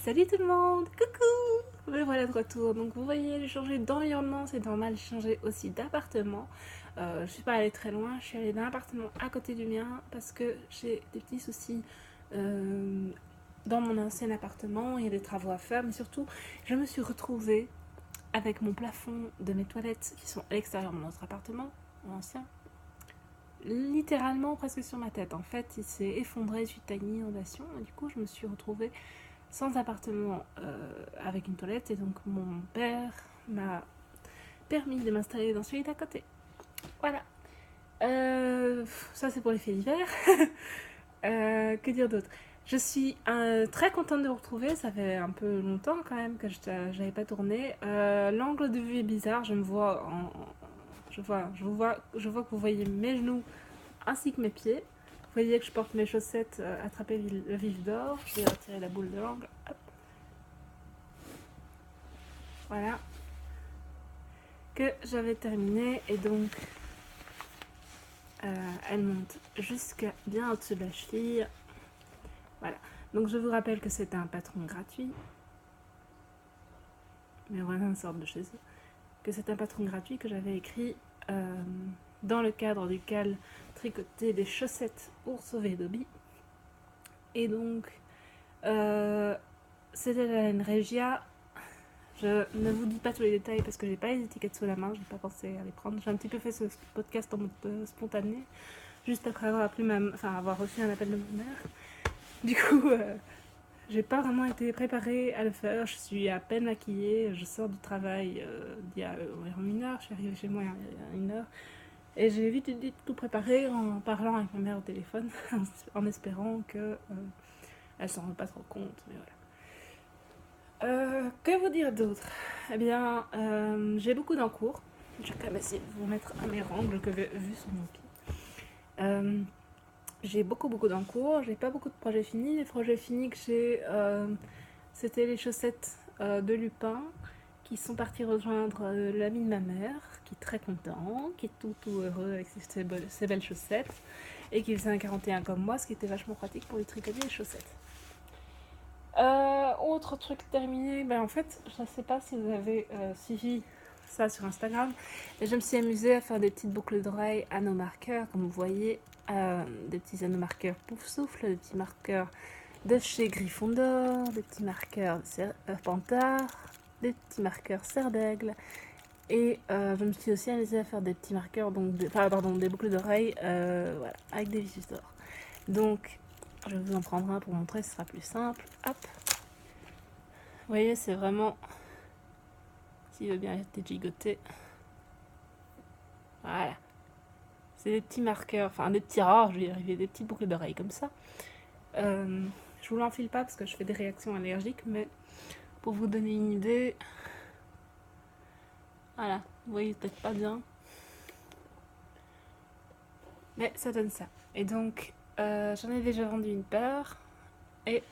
Salut tout le monde, coucou. Me voilà de retour. Donc vous voyez, j'ai changé d'environnement, c'est normal, j'ai changé aussi d'appartement. Je suis pas allée très loin, je suis allée d'un appartement à côté du mien parce que j'ai des petits soucis euh, dans mon ancien appartement. Il y a des travaux à faire, mais surtout, je me suis retrouvée avec mon plafond de mes toilettes qui sont à l'extérieur de notre appartement, ancien, littéralement presque sur ma tête. En fait, il s'est effondré suite à une inondation et du coup, je me suis retrouvée sans appartement avec une toilette et donc mon père m'a permis de m'installer dans celui d'à côté. Voilà. Ça c'est pour les faits divers. Que dire d'autre? Je suis très contente de vous retrouver. Ça fait un peu longtemps quand même que je n'avais pas tourné. L'angle de vue est bizarre. Je me vois je vois que vous voyez mes genoux ainsi que mes pieds. Vous voyez que je porte mes chaussettes attrapées le vif d'or. Je vais retirer la boule de l'angle. Hop. Voilà. Que j'avais terminé et donc elle monte jusque bien au-dessus de la cheville. Voilà. Donc je vous rappelle que c'est un patron gratuit. Mais voilà une sorte de chez eux. Que c'est un patron gratuit que j'avais écrit dans le cadre duquel tricoter des chaussettes pour sauver Dobby. Et donc c'était la laine Regia. Je ne vous dis pas tous les détails parce que j'ai pas les étiquettes sous la main, j'ai pas pensé à les prendre. J'ai un petit peu fait ce podcast en mode spontané, juste après avoir avoir reçu un appel de ma mère. Du coup, j'ai pas vraiment été préparée à le faire. Je suis à peine maquillée, je sors du travail d'il y a environ une heure, je suis arrivée chez moi il y a une heure. Et j'ai vite tout préparé en parlant avec ma mère au téléphone, en espérant que elle s'en rende pas trop compte, mais voilà. Que vous dire d'autre? Eh bien, j'ai beaucoup d'encours. Je vais quand même essayer de vous mettre un meilleur angle que vu sur mon pied. J'ai beaucoup d'encours. J'ai pas beaucoup de projets finis. Les projets finis que j'ai, c'était les chaussettes de Lupin qui sont partis rejoindre l'ami de ma mère, qui est très content, qui est tout heureux avec ses belles chaussettes et qui faisait un 41 comme moi, ce qui était vachement pratique pour lui tricoter les chaussettes. Autre truc terminé, ben en fait, je ne sais pas si vous avez suivi ça sur Instagram, mais je me suis amusée à faire des petites boucles d'oreilles anneaux marqueurs, comme vous voyez, des petits anneaux marqueurs pouf souffle, des petits marqueurs de chez Gryffondor, des petits marqueurs Serpentard, des petits marqueurs Serre d'Aigle, et je me suis aussi amusée à faire des petits marqueurs, donc des boucles d'oreilles, voilà, avec des vissus d'or. Donc, je vais vous en prendre un pour montrer, ce sera plus simple. Hop. Vous voyez, c'est vraiment... S'il veut bien être gigoté. Voilà. C'est des petits marqueurs, enfin des petits rares, je vais y arriver, des petites boucles d'oreilles comme ça. Je vous l'enfile pas parce que je fais des réactions allergiques, mais pour vous donner une idée... Voilà, vous voyez peut-être pas bien. Mais ça donne ça. Et donc, j'en ai déjà vendu une paire. Et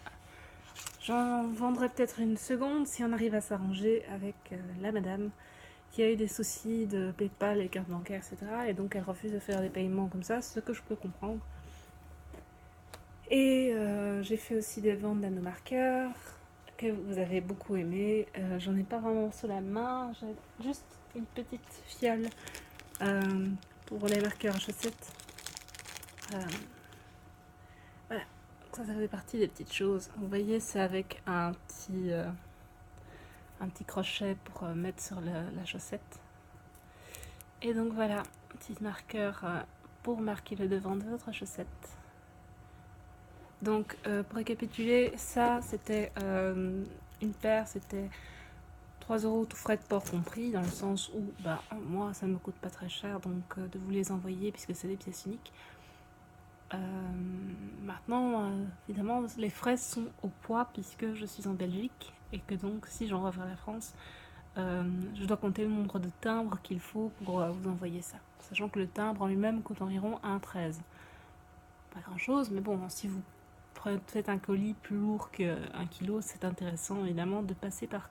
j'en vendrai peut-être une seconde si on arrive à s'arranger avec la madame qui a eu des soucis de PayPal et carte bancaire, etc. Et donc elle refuse de faire des paiements comme ça, ce que je peux comprendre. Et j'ai fait aussi des ventes d'anneaux marqueurs que vous avez beaucoup aimé. J'en ai pas vraiment sous la main, j'ai juste une petite fiole pour les marqueurs à chaussettes. Voilà, ça fait partie des petites choses. Vous voyez, c'est avec un petit crochet pour mettre sur la chaussette. Et donc voilà, un petit marqueur pour marquer le devant de votre chaussette. Donc pour récapituler, ça c'était une paire, c'était 3 € tout frais de port compris, dans le sens où bah, moi ça me coûte pas très cher donc de vous les envoyer puisque c'est des pièces uniques. Maintenant, évidemment, les frais sont au poids puisque je suis en Belgique et que donc si j'envoie vers la France, je dois compter le nombre de timbres qu'il faut pour vous envoyer ça. Sachant que le timbre en lui-même coûte environ 1,13. Pas grand chose, mais bon, si vous faites un colis plus lourd qu'1 kilo, c'est intéressant évidemment de passer par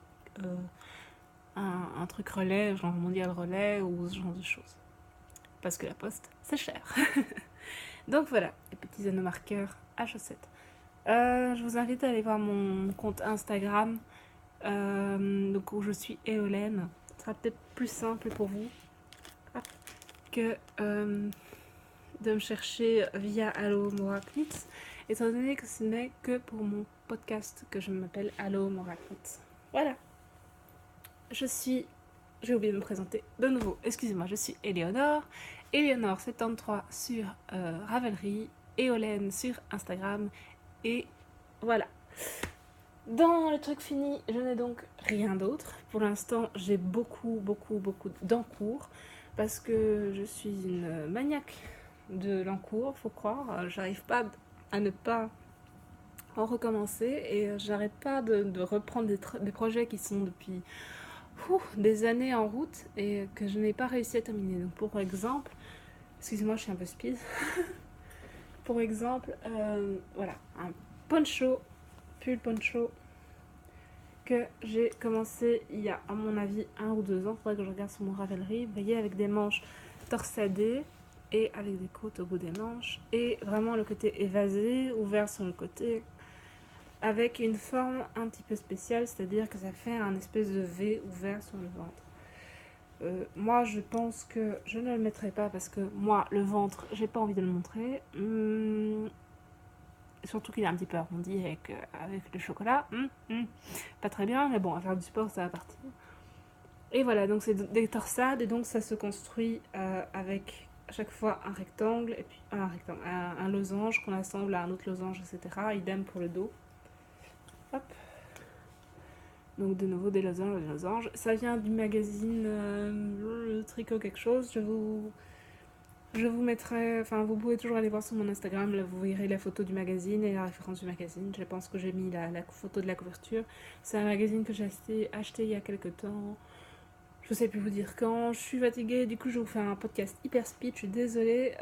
un truc relais, genre mondial relais ou ce genre de choses. Parce que la poste, c'est cher. Donc voilà, les petits anneaux marqueurs à chaussettes. Je vous invite à aller voir mon compte Instagram, donc où je suis Éolène. Ce sera peut-être plus simple pour vous que de me chercher via Allo Moraknitz, étant donné que ce n'est que pour mon podcast que je m'appelle Allo Moraknitz. Voilà. J'ai oublié de me présenter de nouveau, excusez-moi, je suis Éléonore. Éléonore73 sur Ravelry, Éolène sur Instagram, et voilà. Dans le truc fini, je n'ai donc rien d'autre. Pour l'instant, j'ai beaucoup d'encours, parce que je suis une maniaque de l'encours, faut croire. J'arrive pas à ne pas en recommencer, et j'arrête pas de reprendre des projets qui sont depuis des années en route et que je n'ai pas réussi à terminer. Donc pour exemple, excusez-moi, je suis un peu speed. Pour exemple, voilà, un poncho, pull poncho que j'ai commencé il y a, à mon avis, 1 ou 2 ans. Il faudrait que je regarde sur mon Ravelry. Vous voyez, avec des manches torsadées et avec des côtes au bout des manches, et vraiment le côté évasé, ouvert sur le côté, avec une forme un petit peu spéciale, c'est-à-dire que ça fait un espèce de V ouvert sur le ventre. Moi, je pense que je ne le mettrai pas parce que moi, le ventre, j'ai pas envie de le montrer. Surtout qu'il est un petit peu arrondi avec le chocolat. Pas très bien, mais bon, à faire du sport, ça va partir. Et voilà, donc c'est des torsades, et donc ça se construit avec à chaque fois un rectangle, et puis un losange qu'on assemble à un autre losange, etc. Idem pour le dos. Hop. Donc de nouveau des losanges. Ça vient du magazine Tricot quelque chose. Je vous mettrai, enfin vous pouvez toujours aller voir sur mon Instagram, là vous verrez la photo du magazine et la référence du magazine. Je pense que j'ai mis la photo de la couverture. C'est un magazine que j'ai acheté il y a quelques temps. Je sais plus vous dire quand. Je suis fatiguée, du coup je vous fais un podcast hyper speed. Je suis désolée,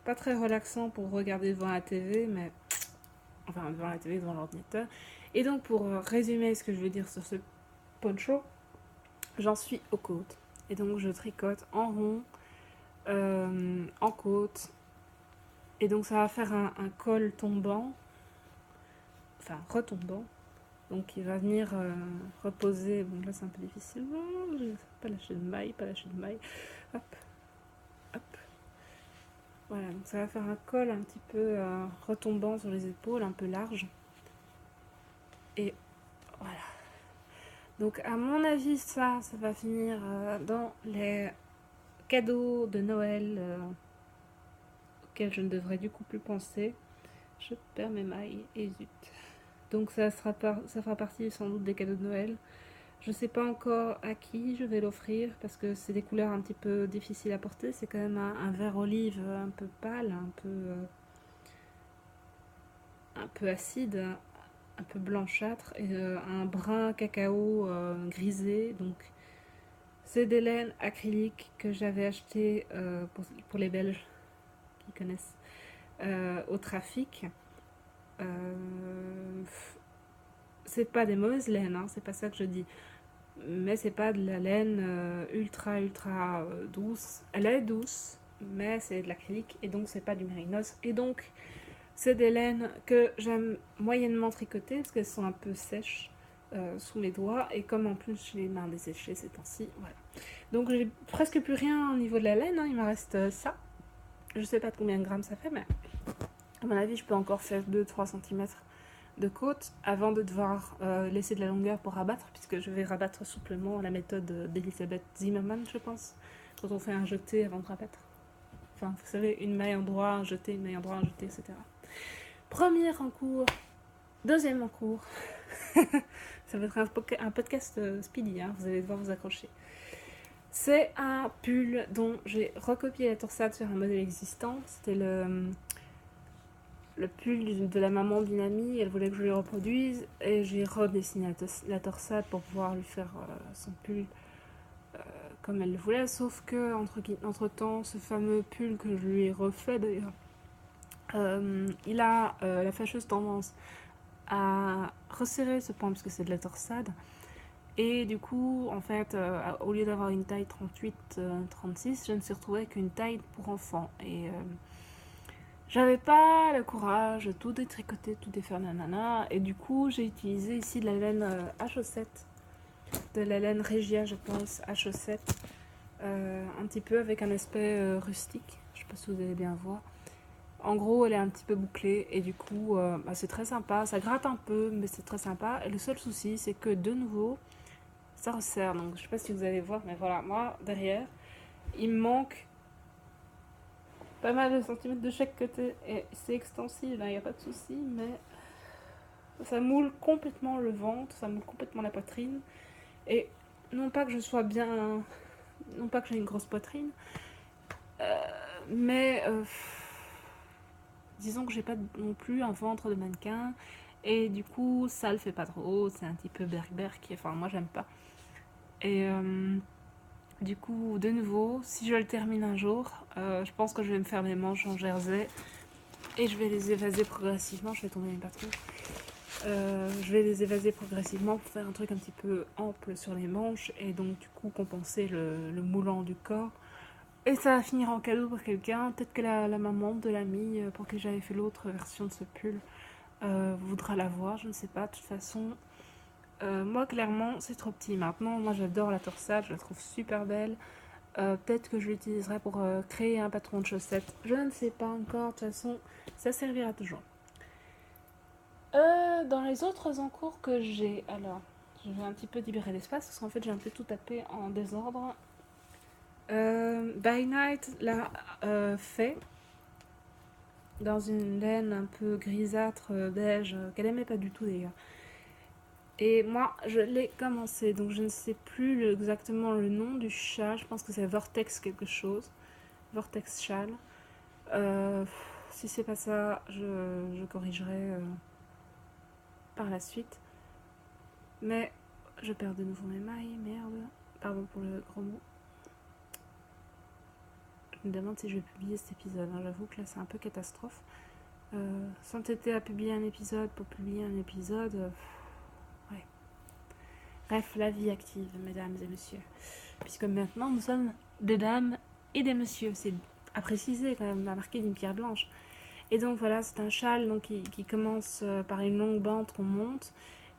pas très relaxant pour regarder devant la TV, mais enfin devant la TV, devant l'ordinateur. Et donc pour résumer ce que je veux dire sur ce poncho, j'en suis aux côtes. Et donc je tricote en rond, en côte. Et donc ça va faire un col tombant, enfin retombant. Donc il va venir reposer. Bon là c'est un peu difficile. Pas lâcher de maille, Hop, hop. Voilà, donc ça va faire un col un petit peu retombant sur les épaules, un peu large. Et voilà. Donc à mon avis ça va finir dans les cadeaux de Noël auxquels je ne devrais du coup plus penser. Je perds mes mailles et zut. Donc ça fera partie sans doute des cadeaux de Noël. Je sais pas encore à qui je vais l'offrir parce que c'est des couleurs un petit peu difficiles à porter. C'est quand même un vert olive un peu pâle, un peu acide, un peu blanchâtre, et un brun cacao grisé. Donc c'est des laines acryliques que j'avais achetées pour les Belges qui connaissent au trafic. C'est pas des mauvaises laines, hein, c'est pas ça que je dis. Mais c'est pas de la laine ultra douce. Elle est douce, mais c'est de l'acrylique, et donc c'est pas du mérinos. Et donc c'est des laines que j'aime moyennement tricoter parce qu'elles sont un peu sèches sous mes doigts, et comme en plus j'ai les mains desséchées ces temps-ci, voilà. Donc j'ai presque plus rien au niveau de la laine, hein, il me reste ça. Je sais pas de combien de grammes ça fait, mais à mon avis je peux encore faire 2-3 cm de côte avant de devoir laisser de la longueur pour rabattre, puisque je vais rabattre souplement la méthode d'Elisabeth Zimmermann, je pense, quand on fait un jeté avant de rabattre. Enfin, vous savez, une maille en droit, un jeté, une maille en droit, un jeté, etc. Premier en cours, deuxième en cours. Ça va être un podcast speedy, hein, vous allez devoir vous accrocher. C'est un pull dont j'ai recopié la torsade sur un modèle existant. C'était le pull de la maman d'une amie. Elle voulait que je lui reproduise, et j'ai redessiné la torsade pour pouvoir lui faire son pull comme elle le voulait. Sauf que entre temps, ce fameux pull que je lui ai refait d'ailleurs, il a la fâcheuse tendance à resserrer ce point puisque c'est de la torsade. Et du coup, en fait, au lieu d'avoir une taille 38-36, je me suis retrouvée avec une taille pour enfant. Et J'avais pas le courage de tout détricoter, tout défaire, nanana. Et du coup, j'ai utilisé ici de la laine à chaussettes. De la laine Regia, je pense, à chaussettes. Un petit peu avec un aspect rustique. Je sais pas si vous allez bien voir. En gros, elle est un petit peu bouclée et du coup, c'est très sympa. Ça gratte un peu, mais c'est très sympa. Et le seul souci, c'est que de nouveau, ça resserre. Donc, je sais pas si vous allez voir, mais voilà, moi, derrière, il me manque pas mal de centimètres de chaque côté. Et c'est extensible, il n'y a pas de souci, mais ça moule complètement le ventre, ça moule complètement la poitrine. Et non pas que je sois bien, non pas que j'ai une grosse poitrine, mais disons que j'ai pas non plus un ventre de mannequin. Et du coup, ça le fait pas trop. C'est un petit peu berk-berk. Enfin, moi, j'aime pas. Et du coup, de nouveau, si je le termine un jour, je pense que je vais me faire mes manches en jersey. Et je vais les évaser progressivement. Je vais tomber mes patrons. Je vais les évaser progressivement pour faire un truc un petit peu ample sur les manches. Et donc, du coup, compenser le moulant du corps. Et ça va finir en cadeau pour quelqu'un. Peut-être que la maman de l'ami pour qui j'avais fait l'autre version de ce pull voudra la voir, je ne sais pas. De toute façon, moi clairement c'est trop petit. Maintenant, moi j'adore la torsade, je la trouve super belle. Peut-être que je l'utiliserai pour créer un patron de chaussettes. Je ne sais pas encore, de toute façon, ça servira toujours. Dans les autres encours que j'ai, alors, je vais un petit peu libérer l'espace parce qu'en fait j'ai un peu tout tapé en désordre. By Night l'a fait dans une laine un peu grisâtre, beige, qu'elle aimait pas du tout d'ailleurs. Et moi, je l'ai commencé, donc je ne sais plus exactement le nom du châle. Je pense que c'est Vortex quelque chose. Vortex châle. Si c'est pas ça, je corrigerai par la suite. Mais je perds de nouveau mes mailles, merde. Pardon pour le gros mot. Je me demande si je vais publier cet épisode. Hein. J'avoue que là, c'est un peu catastrophe. S'entêter à publier un épisode pour publier un épisode... ouais. Bref, la vie active, mesdames et messieurs. Puisque maintenant, nous sommes des dames et des messieurs. C'est à préciser quand même, à marquer d'une pierre blanche. Et donc voilà, c'est un châle donc, qui commence par une longue bande qu'on monte.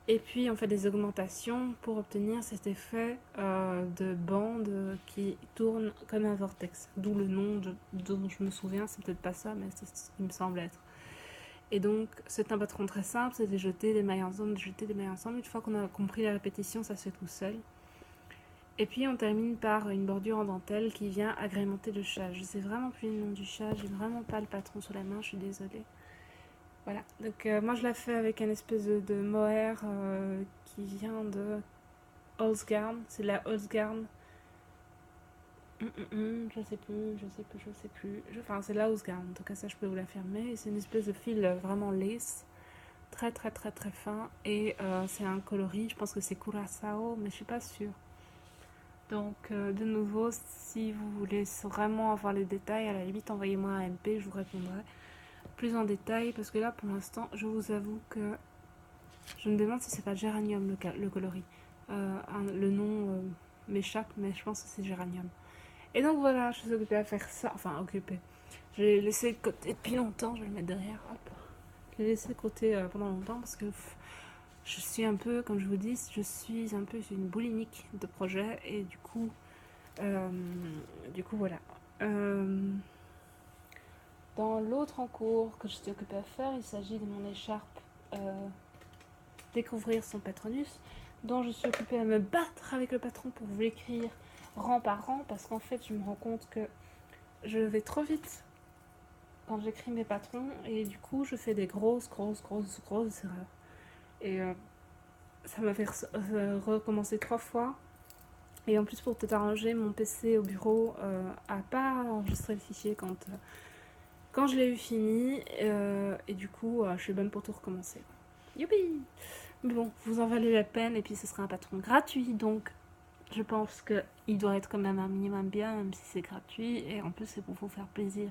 Et puis on fait des augmentations pour obtenir cet effet de bande qui tourne comme un vortex. D'où le nom dont je me souviens, c'est peut-être pas ça, mais c'est ce qui me semble être. Et donc c'est un patron très simple, c'est de jeter des mailles ensemble, de jeter des mailles ensemble. Une fois qu'on a compris la répétition, ça se fait tout seul. Et puis on termine par une bordure en dentelle qui vient agrémenter le châle. Je sais vraiment plus le nom du châle, j'ai vraiment pas le patron sous la main, je suis désolée. Voilà, donc moi je la fais avec un espèce de mohair qui vient de Holzgarn, c'est de la Holzgarn. Je sais plus. Enfin, c'est de la Holzgarn, en tout cas ça je peux vous l'affirmer. C'est une espèce de fil vraiment lisse, très très très très fin. Et c'est un coloris, je pense que c'est Curaçao, mais je suis pas sûre. Donc de nouveau, si vous voulez vraiment avoir les détails, à la limite envoyez-moi un MP, je vous répondrai plus en détail. Parce que là pour l'instant, je vous avoue que je me demande si c'est pas Géranium le coloris. Le nom m'échappe, mais je pense que c'est Géranium. Et donc voilà, je suis occupée à faire ça. Enfin, occupée. Je l'ai laissé de côté depuis longtemps, je vais le mettre derrière. Hop. Je l'ai laissé de côté pendant longtemps parce que je suis un peu, comme je vous dis, je suis un peu une boulimique de projet. Et du coup voilà. Dans l'autre encours que je suis occupée à faire, il s'agit de mon écharpe découvrir son patronus, dont je suis occupée à me battre avec le patron pour vous l'écrire rang par rang, parce qu'en fait je me rends compte que je vais trop vite quand j'écris mes patrons, et du coup je fais des grosses erreurs. Et ça m'a fait recommencer 3 fois. Et en plus, pour tout arranger, mon PC au bureau a pas enregistré le fichier quand je l'ai eu fini. Et du coup, je suis bonne pour tout recommencer. Youpi! Mais bon, vous en valez la peine, et puis ce sera un patron gratuit, donc je pense qu'il doit être quand même un minimum bien, même si c'est gratuit, et en plus c'est pour vous faire plaisir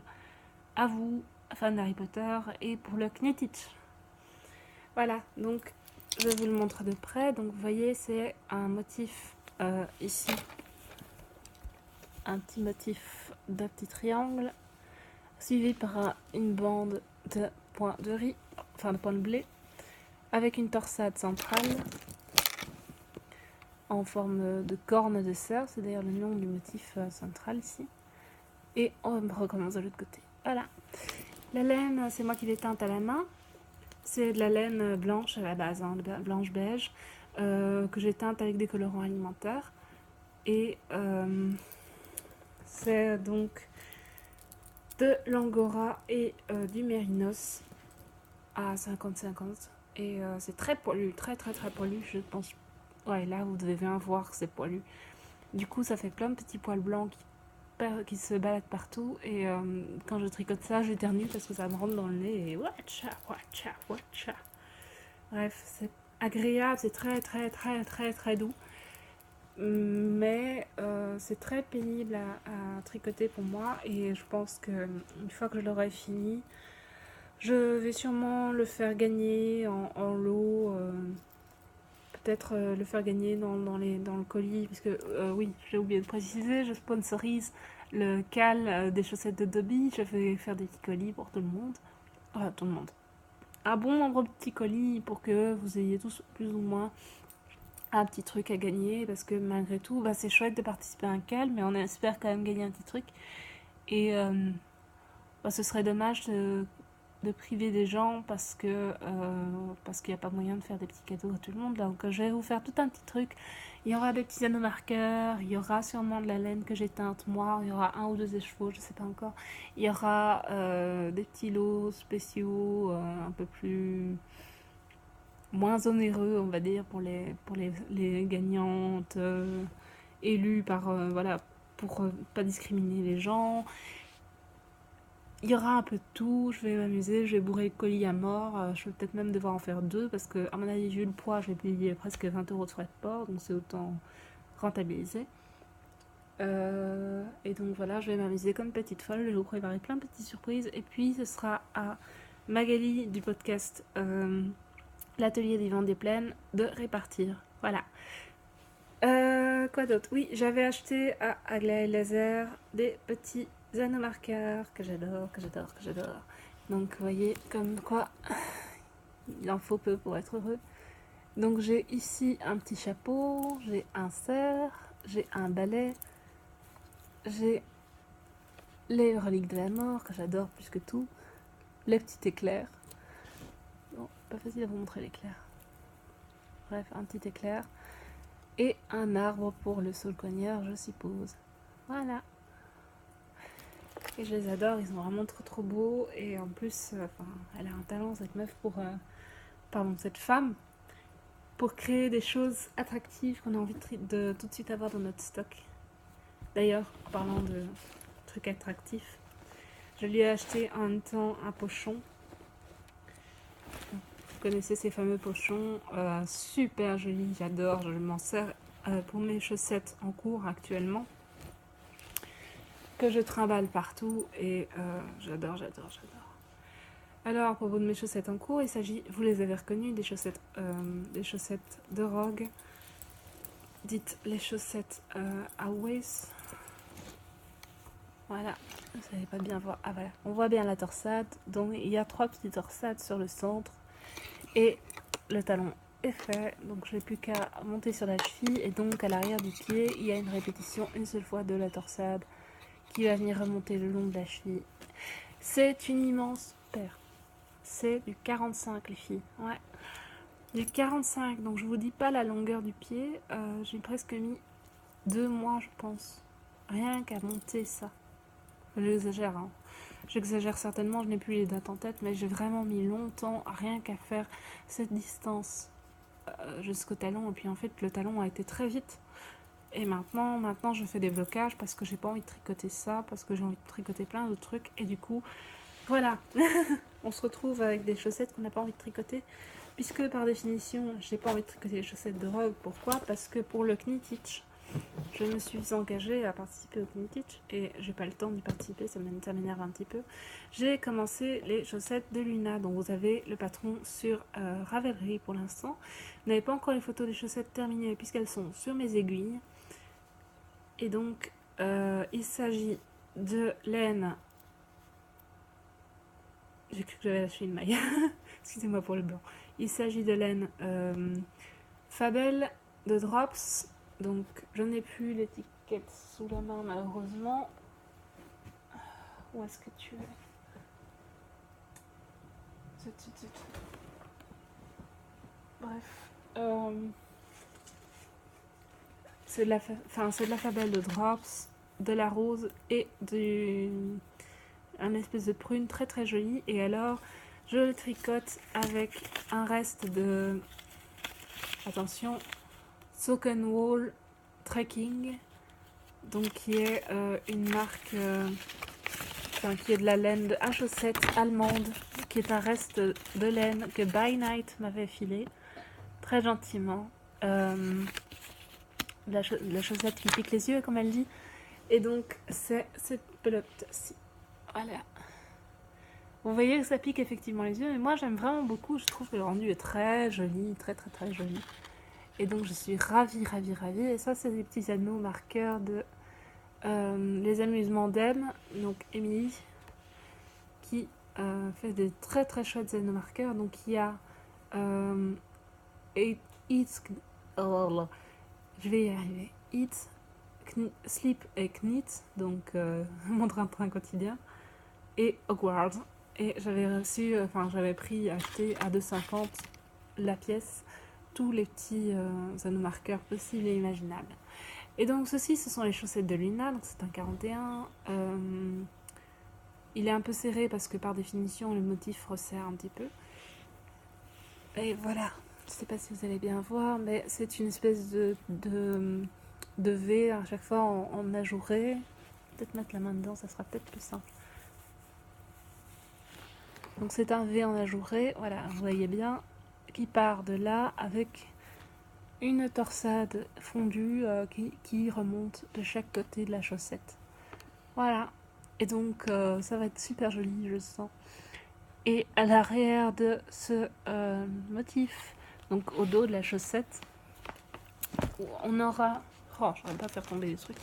à vous, fans d'Harry Potter, et pour le Knittich. Voilà, donc je vais vous le montrer de près. Donc vous voyez, c'est un motif ici, un petit motif d'un petit triangle, suivi par une bande de points de riz, enfin de points de blé, avec une torsade centrale en forme de corne de cerf, c'est d'ailleurs le nom du motif central ici. Et on recommence de l'autre côté. Voilà. La laine, c'est moi qui l'ai teinte à la main. C'est de la laine blanche à la base, hein, blanche beige, que j'ai teinte avec des colorants alimentaires. Et c'est donc de l'angora et du mérinos à 50-50. Et c'est très poilu, très poilu, je pense. Ouais, là vous devez bien voir que c'est poilu. Du coup, ça fait plein de petits poils blancs qui se baladent partout. Et quand je tricote ça, j'éternue parce que ça me rentre dans le nez. Et watcha, watcha, watcha. Bref, c'est agréable, c'est très doux. Mais c'est très pénible à tricoter pour moi. Et je pense qu'une fois que je l'aurai fini, je vais sûrement le faire gagner en lot. Peut-être le faire gagner dans le colis. Parce que oui, j'ai oublié de préciser, je sponsorise le cal des chaussettes de Dobby. Je vais faire des petits colis pour tout le monde. Enfin, tout le monde. Un bon nombre de petits colis pour que vous ayez tous plus ou moins un petit truc à gagner. Parce que malgré tout, bah, c'est chouette de participer à un cal, mais on espère quand même gagner un petit truc. Et bah, ce serait dommage de priver des gens parce qu'il n'y a pas moyen de faire des petits cadeaux à tout le monde. Donc je vais vous faire tout un petit truc. Il y aura des petits anneaux marqueurs, il y aura sûrement de la laine que j'ai teinte moi, il y aura un ou deux écheveaux, je sais pas encore. Il y aura des petits lots spéciaux un peu plus moins onéreux, on va dire, les gagnantes élues par voilà, pour pas discriminer les gens. Il y aura un peu de tout, je vais m'amuser, je vais bourrer le colis à mort, je vais peut-être même devoir en faire deux parce que, à mon avis, vu le poids, je vais payer presque 20 € de frais de port, donc c'est autant rentabiliser. Et donc voilà, je vais m'amuser comme petite folle, je vais vous préparer plein de petites surprises, et puis ce sera à Magali du podcast L'Atelier des Vents des Plaines de répartir. Voilà. Quoi d'autre? Oui, j'avais acheté à Aglaé Laser des petits anneaux marqueurs que j'adore. Donc, vous voyez, comme quoi il en faut peu pour être heureux. Donc, j'ai ici un petit chapeau, j'ai un cerf, j'ai un balai, j'ai les reliques de la mort que j'adore plus que tout, les petits éclairs. Bon, pas facile à vous montrer l'éclair. Bref, un petit éclair. Et un arbre pour le saule-cogneur, je suppose. Voilà. Et je les adore, ils sont vraiment trop beaux. Et en plus, elle a un talent, cette meuf, cette femme, pour créer des choses attractives qu'on a envie de tout de suite avoir dans notre stock. D'ailleurs, en parlant de trucs attractifs, je lui ai acheté en même temps un pochon. Vous connaissez ces fameux pochons, super jolis, j'adore, je m'en sers pour mes chaussettes en cours actuellement, que je trimballe partout et j'adore. Alors, à propos de mes chaussettes en cours, il s'agit, vous les avez reconnues, des chaussettes de Rogue, dites les chaussettes à Waist. Voilà, vous savez pas bien voir. Ah voilà, on voit bien la torsade, donc il y a 3 petites torsades sur le centre et le talon est fait, donc je n'ai plus qu'à monter sur la cheville et donc à l'arrière du pied, il y a une répétition une seule fois de la torsade qui va venir remonter le long de la cheville. C'est une immense paire. C'est du 45 les filles, ouais. Du 45, donc je vous dis pas la longueur du pied, j'ai presque mis 2 mois je pense, rien qu'à monter ça. J'exagère, hein. J'exagère certainement, je n'ai plus les dates en tête, mais j'ai vraiment mis longtemps rien qu'à faire cette distance jusqu'au talon, et puis en fait le talon a été très vite. Et maintenant je fais des blocages parce que j'ai pas envie de tricoter ça, parce que j'ai envie de tricoter plein d'autres trucs, et du coup, voilà. On se retrouve avec des chaussettes qu'on n'a pas envie de tricoter, puisque par définition, j'ai pas envie de tricoter les chaussettes de Rogue. Pourquoi? Parce que pour le Knitich, je me suis engagée à participer au Knitich, et j'ai pas le temps d'y participer, ça m'énerve un petit peu. J'ai commencé les chaussettes de Luna, dont vous avez le patron sur Ravelry pour l'instant. Vous n'avez pas encore les photos des chaussettes terminées, puisqu'elles sont sur mes aiguilles. Et donc, il s'agit de laine J'ai cru que j'avais lâché une maille. Excusez-moi pour le blanc. Il s'agit de laine Fabel de Drops. Donc, je n'ai plus l'étiquette sous la main, malheureusement. Où est-ce que tu es? Bref. C'est de la Fabel de Drops, de la rose et un espèce de prune très très jolie. Et alors, je le tricote avec un reste de... Attention, Sock and Wall Trekking, donc qui est une marque, qui est de la laine de chaussette allemande, qui est un reste de laine que By Night m'avait filé, très gentiment. La chaussette qui pique les yeux, comme elle dit. Et donc, c'est cette pelote-ci. Voilà. Vous voyez que ça pique effectivement les yeux, mais moi j'aime vraiment beaucoup. Je trouve que le rendu est très joli, très très très joli. Et donc je suis ravie. Et ça, c'est des petits anneaux marqueurs de les amusements d'Em, donc Émilie, qui fait des très très chouettes anneaux marqueurs. Donc il y a je vais y arriver. Eat, Sleep et Knit, donc mon train-train quotidien, et Hogwarts. Et j'avais acheté à 2,50 la pièce, tous les petits anneaux marqueurs possibles et imaginables. Et donc ceci, ce sont les chaussettes de Luna, donc c'est un 41. Il est un peu serré parce que par définition le motif resserre un petit peu. Et voilà, je sais pas si vous allez bien voir, mais c'est une espèce de V à chaque fois en ajouré. Peut-être mettre la main dedans, ça sera peut-être plus simple. Donc c'est un V en ajouré, voilà, vous voyez bien, qui part de là avec une torsade fondue qui remonte de chaque côté de la chaussette. Voilà, et donc ça va être super joli, je sens. Et à l'arrière de ce motif, donc au dos de la chaussette, on aura... Oh, je ne vais pas faire tomber les trucs.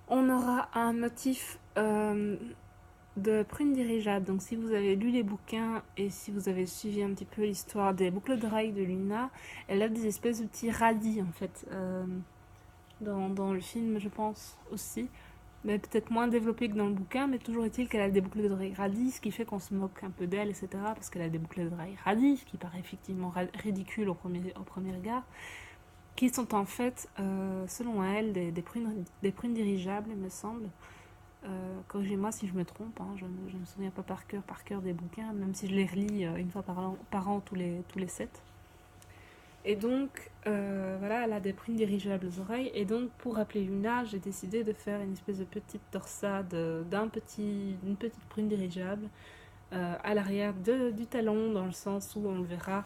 On aura un motif de prune dirigeable. Donc si vous avez lu les bouquins et si vous avez suivi un petit peu l'histoire des boucles d'oreilles de Luna, elle a des espèces de petits radis en fait. Dans le film, je pense aussi. Mais peut-être moins développé que dans le bouquin, mais toujours est-il qu'elle a des boucles d'oreilles radis, ce qui fait qu'on se moque un peu d'elle, etc. Parce qu'elle a des boucles d'oreilles radis, ce qui paraît effectivement ridicule au premier regard, qui sont en fait, selon elle, des prunes dirigeables, il me semble. Corrigez-moi si je me trompe, hein, je ne me souviens pas par cœur des bouquins, même si je les relis une fois par an tous les 7. Et donc, voilà, elle a des prunes dirigeables aux oreilles. Et donc, pour rappeler Luna, j'ai décidé de faire une espèce de petite torsade d'une petite prune dirigeable à l'arrière du talon, dans le sens où on le verra.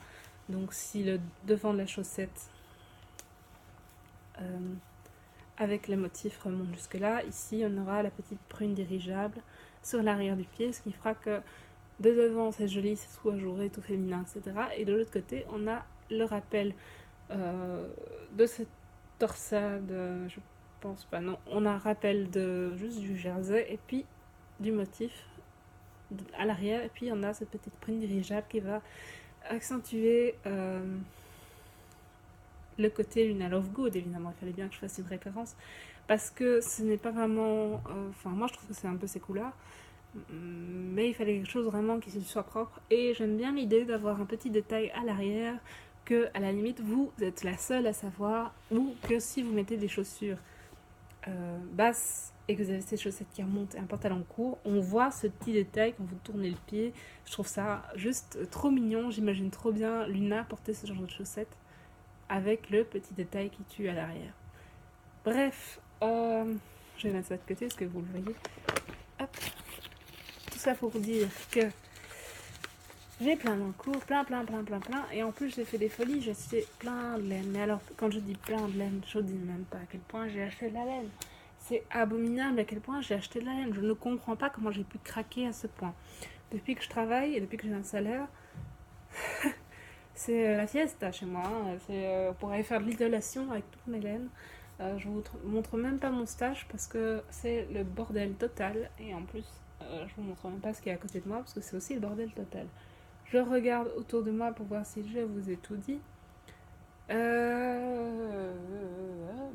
Donc, si le devant de la chaussette avec le motif remonte jusque là, ici, on aura la petite prune dirigeable sur l'arrière du pied, ce qui fera que de devant, c'est joli, c'est tout ajouré, tout féminin, etc. Et de l'autre côté, on a le rappel de cette torsade, je pense pas, non, on a un rappel juste du jersey et puis du motif à l'arrière, et puis on a cette petite prune dirigeable qui va accentuer le côté Luna Lovegood. Évidemment, il fallait bien que je fasse une référence parce que ce n'est pas vraiment, moi je trouve que c'est un peu ces couleurs, mais il fallait quelque chose vraiment qui soit propre, et j'aime bien l'idée d'avoir un petit détail à l'arrière que à la limite vous êtes la seule à savoir, ou que si vous mettez des chaussures basses et que vous avez ces chaussettes qui remontent et un pantalon court, on voit ce petit détail quand vous tournez le pied. Je trouve ça juste trop mignon, j'imagine trop bien Luna porter ce genre de chaussettes avec le petit détail qui tue à l'arrière. Bref, je vais mettre ça de côté parce que vous le voyez. Hop. Tout ça pour dire que j'ai plein d'encours, plein, et en plus j'ai fait des folies, j'ai acheté plein de laine. Mais alors, quand je dis plein de laine, je ne dis même pas à quel point j'ai acheté de la laine. C'est abominable à quel point j'ai acheté de la laine. Je ne comprends pas comment j'ai pu craquer à ce point. Depuis que je travaille et depuis que j'ai un salaire, c'est la fiesta chez moi. C'est pour aller faire de l'isolation avec toutes mes laines. Je vous montre même pas mon stage parce que c'est le bordel total. Et en plus, Je vous montre même pas ce qu'il y a à côté de moi parce que c'est aussi le bordel total. Je regarde autour de moi pour voir si je vous ai tout dit.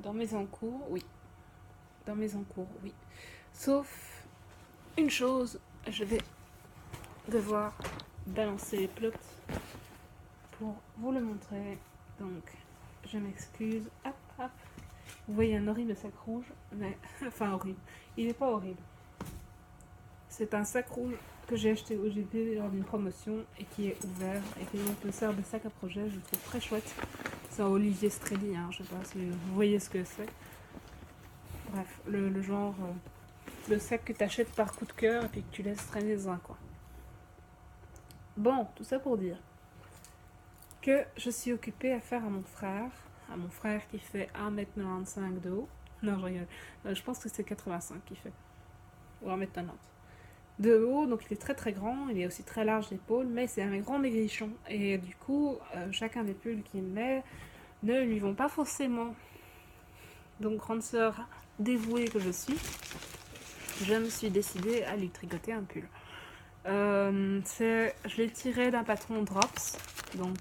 Dans mes encours, oui. Dans mes encours, oui. Sauf une chose, je vais devoir balancer les plots pour vous le montrer. Donc, je m'excuse. Hop, hop. Vous voyez un horrible sac rouge, mais enfin horrible. Il n'est pas horrible. C'est un sac rouge que j'ai acheté au GP lors d'une promotion et qui est ouvert et qui donc me sert de sac à projet. Je le trouve très chouette. C'est un Olivier Strelly, hein, je sais pas si vous voyez ce que c'est. Bref, le genre, le sac que tu achètes par coup de cœur et puis que tu laisses traîner dans un coin. Bon, tout ça pour dire que je suis occupée à faire à mon frère qui fait 1m95 de haut. Non, je rigole. Je pense que c'est 85 qu'il fait. Ou 1m90. De haut, donc il est très très grand, il est aussi très large d'épaule, mais c'est un grand maigrichon. Et du coup, chacun des pulls qu'il met ne lui vont pas forcément. Donc, grande sœur dévouée que je suis, je me suis décidée à lui tricoter un pull. Je l'ai tiré d'un patron Drops, donc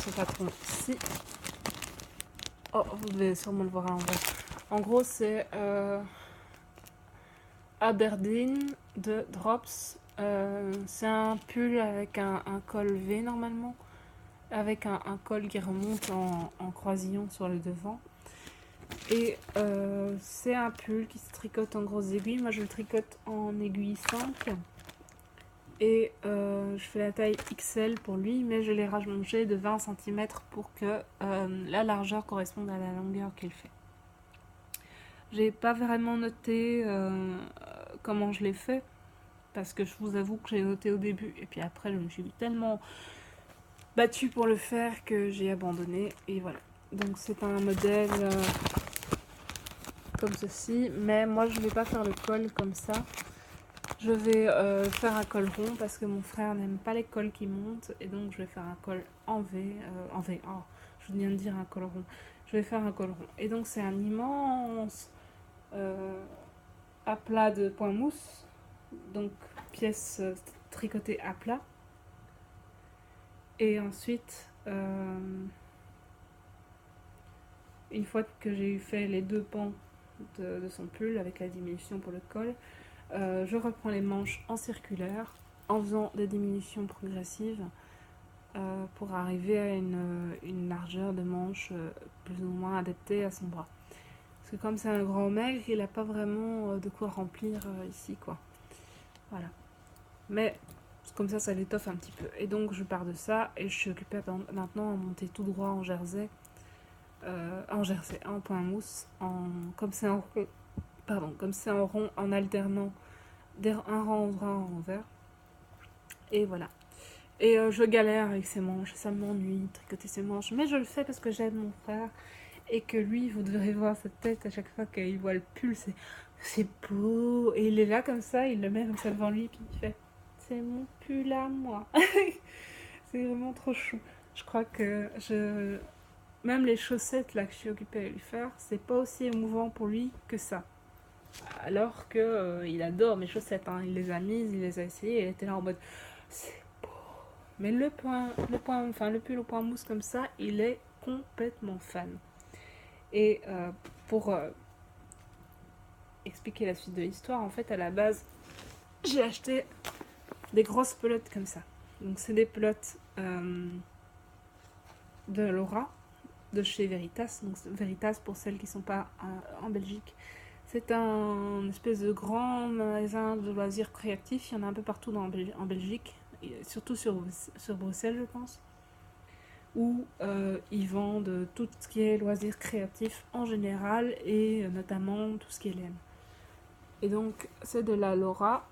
ce patron ici. Oh, vous devez sûrement le voir à l'envers. En gros, c'est Aberdeen de Drops. C'est un pull avec un col V normalement, avec un col qui remonte en croisillon sur le devant. Et c'est un pull qui se tricote en grosses aiguilles. Moi je le tricote en aiguille 5. Et je fais la taille XL pour lui, mais je l'ai rallongé de 20 cm pour que la largeur corresponde à la longueur qu'il fait. J'ai pas vraiment noté comment je l'ai fait, parce que je vous avoue que j'ai noté au début, et puis après je me suis tellement battue pour le faire que j'ai abandonné, et voilà. Donc c'est un modèle comme ceci, mais moi je vais pas faire le col comme ça. Je vais faire un col rond parce que mon frère n'aime pas les cols qui montent, et donc je vais faire un col en V, oh, je viens de dire un col rond. Je vais faire un col rond, et donc c'est un immense aplat de point mousse, donc pièce tricotée à plat. Et ensuite, une fois que j'ai eu fait les deux pans de son pull avec la diminution pour le col, je reprends les manches en circulaire en faisant des diminutions progressives pour arriver à une largeur de manche plus ou moins adaptée à son bras. Parce que comme c'est un grand maigre, il n'a pas vraiment de quoi remplir ici, quoi. Voilà. Mais comme ça l'étoffe un petit peu. Et donc je pars de ça et je suis occupée maintenant à monter tout droit en jersey, en point mousse, comme c'est en rond, comme c'est en rond, en alternant un rang ouvert, un rang ouvert. Et voilà. Et je galère avec ses manches, ça m'ennuie, tricoter ses manches, mais je le fais parce que j'aime mon frère et que lui, vous devrez voir sa tête à chaque fois qu'il voit le pull, c'est beau. Et il est là comme ça, il le met comme ça devant lui, puis il fait c'est mon pull à moi. C'est vraiment trop chou. Je crois que même les chaussettes là que je suis occupée à lui faire, c'est pas aussi émouvant pour lui que ça. Alors que il adore mes chaussettes, hein. Il les a mises, il les a essayées, il était là en mode c'est beau. Mais le pull au point mousse comme ça, il est complètement fan. Et pour expliquer la suite de l'histoire, en fait, à la base, j'ai acheté des grosses pelotes comme ça. Donc, c'est des pelotes de Laura, de chez Veritas. Donc, Veritas, pour celles qui ne sont pas en Belgique, c'est un espèce de grand magasin de loisirs créatifs. Il y en a un peu partout en Belgique, et surtout sur Bruxelles, je pense, où ils vendent tout ce qui est loisirs créatifs en général et notamment tout ce qui est laine. Et donc, c'est de la Laura.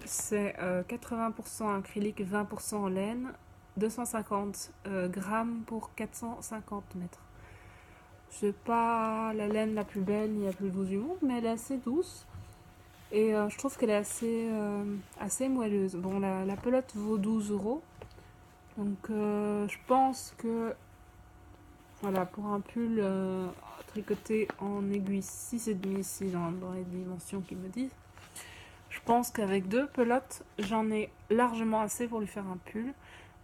C'est 80% acrylique, 20% en laine, 250 grammes pour 450 mètres. C'est pas la laine la plus belle ni la plus douce du monde, mais elle est assez douce. Et je trouve qu'elle est assez moelleuse. Bon, la pelote vaut 12 euros. Donc, je pense que voilà, pour un pull tricoté en aiguille 6,5 ici dans les dimensions qu'ils me disent, pense qu'avec 2 pelotes, j'en ai largement assez pour lui faire un pull.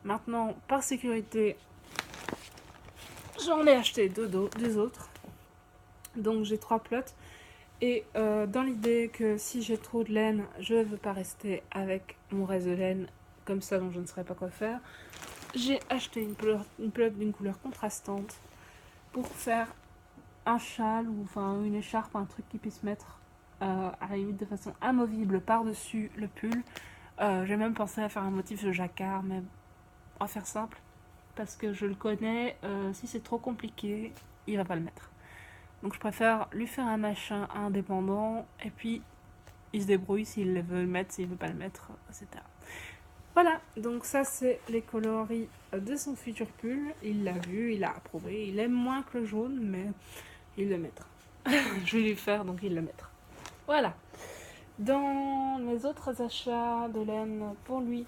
Maintenant, par sécurité, j'en ai acheté deux autres. Donc j'ai 3 pelotes. Et dans l'idée que si j'ai trop de laine, je ne veux pas rester avec mon reste de laine comme ça, dont je ne saurais pas quoi faire. J'ai acheté une pelote d'une couleur contrastante pour faire un châle ou enfin une écharpe, un truc qui puisse mettre à la limite de façon amovible par-dessus le pull. J'ai même pensé à faire un motif de jacquard, mais on va faire simple parce que je le connais. Si c'est trop compliqué, il va pas le mettre. Donc je préfère lui faire un machin indépendant et puis il se débrouille s'il veut le mettre, s'il veut pas le mettre, etc. Voilà, donc ça c'est les coloris de son futur pull. Il l'a vu, il a approuvé. Il aime moins que le jaune, mais il le mettra. Je vais lui faire, donc il le mettra. Voilà. Dans mes autres achats de laine pour lui,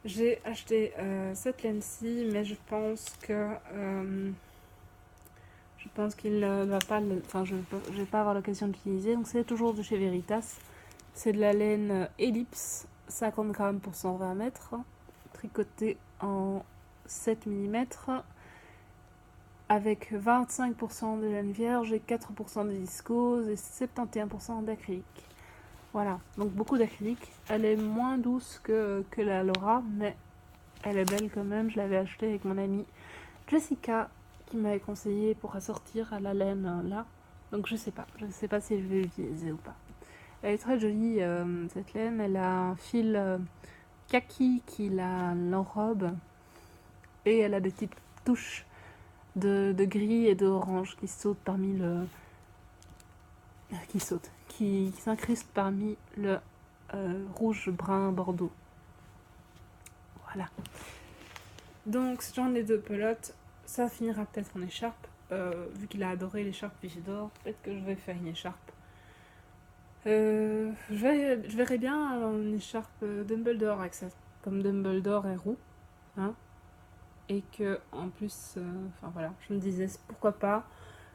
j'ai acheté cette laine-ci, mais je pense qu'il ne va pas, enfin je vais pas avoir l'occasion d'utiliser. Donc c'est toujours de chez Veritas. C'est de la laine Ellipse, 50 grammes pour 120 mètres, tricotée en 7 mm, avec 25% de laine vierge et 4% de viscose et 71% d'acrylique. Voilà, donc beaucoup d'acrylique. Elle est moins douce que la Laura, mais elle est belle quand même. Je l'avais achetée avec mon amie Jessica, qui m'avait conseillé pour assortir à la laine là. Donc je sais pas si je vais l'utiliser ou pas. Elle est très jolie cette laine, elle a un fil kaki qui l'enrobe et elle a des petites touches de gris et d'orange qui sautent parmi le... qui s'incrustent parmi le rouge, brun, bordeaux. Voilà. Donc j'en ai 2 pelotes, ça finira peut-être en écharpe. Vu qu'il a adoré l'écharpe Vigidor, peut-être que je vais faire une écharpe. Je verrais bien une écharpe Dumbledore avec ça, comme Dumbledore est roux, hein, et que en plus, enfin voilà, je me disais pourquoi pas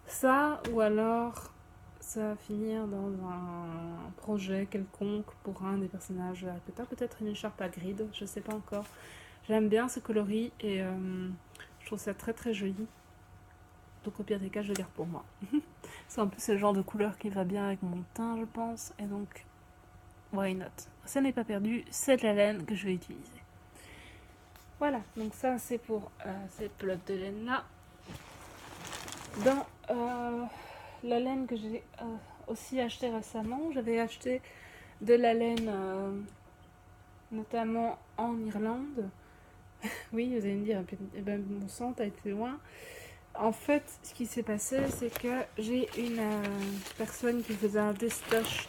ça, ou alors ça va finir dans un projet quelconque pour un des personnages de Harry Potter, peut-être une écharpe à grid, je sais pas encore. J'aime bien ce coloris et je trouve ça très très joli. Donc au pire des cas, je le garde pour moi. C'est un peu ce genre de couleur qui va bien avec mon teint, je pense. Et donc, why not? Ça n'est pas perdu, c'est de la laine que je vais utiliser. Voilà, donc ça c'est pour ces pelotes de laine là. Dans la laine que j'ai aussi acheté récemment, j'avais acheté de la laine notamment en Irlande. Oui, vous allez me dire, eh ben, mon sang, t'as été loin. En fait, ce qui s'est passé, c'est que j'ai une personne qui faisait un destage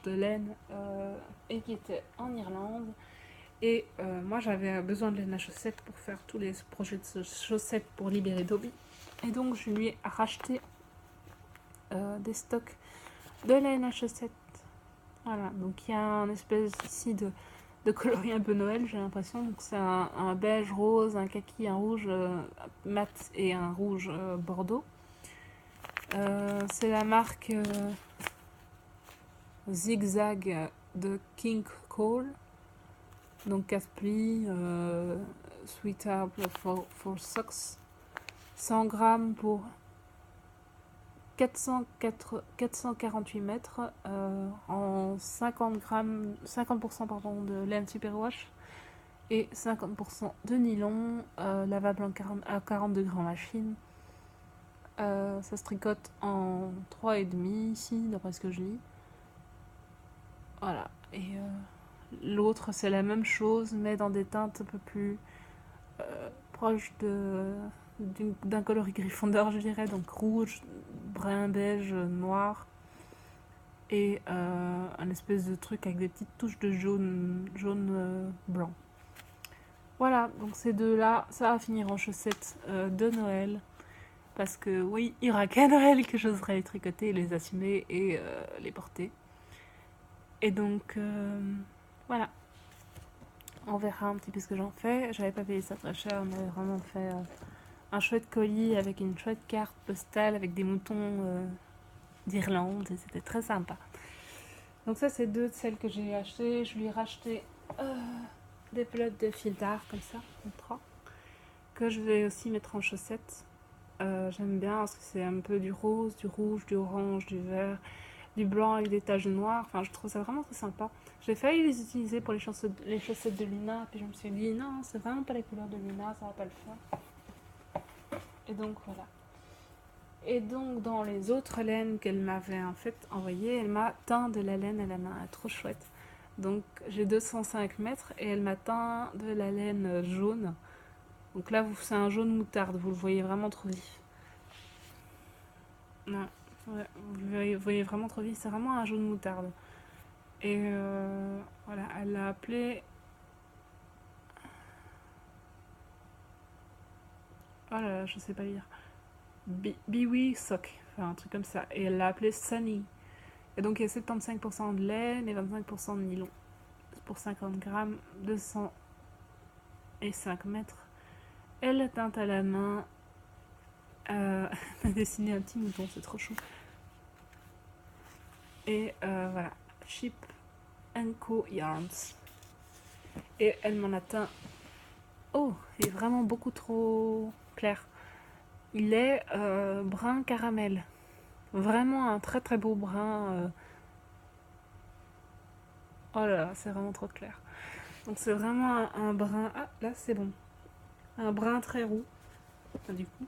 de laine et qui était en Irlande. Et moi, j'avais besoin de laine à chaussettes pour faire tous les projets de chaussettes pour libérer Dobby. Et donc, je lui ai racheté des stocks de laine à chaussettes. Voilà, donc il y a un espèce ici de coloris un peu Noël, j'ai l'impression. Donc c'est un beige rose, un kaki, un rouge mat et un rouge bordeaux. C'est la marque Zigzag de King Cole. Donc 4 plis, Sweetheart for Socks. 100 grammes pour 448 mètres en 50% pardon, de laine superwash et 50% de nylon lavable à 40 degrés en machine. Ça se tricote en 3,5 ici, d'après ce que je lis. Voilà. Et l'autre, c'est la même chose, mais dans des teintes un peu plus proches d'un coloris Gryffondor, je dirais. Donc rouge, brun, beige, noir. Et un espèce de truc avec des petites touches de jaune blanc. Voilà, donc ces deux-là, ça va finir en chaussettes de Noël. Parce que oui, il n'y aura qu'à Noël que j'oserai les tricoter, les assumer et les porter. Et donc, voilà. On verra un petit peu ce que j'en fais. J'avais pas payé ça très cher, on avait vraiment fait un chouette colis avec une chouette carte postale avec des moutons d'Irlande. Et c'était très sympa. Donc ça, c'est deux de celles que j'ai achetées. Je lui ai racheté des pelotes de fil d'art comme ça, comme 3, que je vais aussi mettre en chaussettes. J'aime bien parce que c'est un peu du rose, du rouge, du orange, du vert, du blanc avec des taches noires. Enfin, je trouve ça vraiment très sympa. J'ai failli les utiliser pour les chaussettes de Luna, puis je me suis dit non, c'est vraiment pas les couleurs de Luna, ça va pas le faire. Et donc voilà. Et donc dans les autres laines qu'elle m'avait en fait envoyées, elle m'a teint de la laine à la main, trop chouette. Donc j'ai 205 mètres et elle m'a teint de la laine jaune. Donc là c'est un jaune moutarde, vous le voyez vraiment trop vif. Ouais, ouais, vous voyez vraiment trop vif, c'est vraiment un jaune moutarde. Et voilà, elle l'a appelé... Oh là là, je sais pas lire. Biwi Sock, enfin un truc comme ça. Et elle l'a appelé Sunny. Et donc il y a 75% de laine et 25% de nylon. Pour 50 grammes, 205 mètres. Elle a teinte à la main. Elle m'a dessiné un petit mouton, c'est trop chou. Et voilà, Chip Co Yarns. Et elle m'en a teint. Oh, il est vraiment beaucoup trop clair. Il est brun caramel. Vraiment un très très beau brun. Oh là là, c'est vraiment trop clair. Donc c'est vraiment un brun... Ah, là c'est bon. Un brun très roux. Enfin, du coup.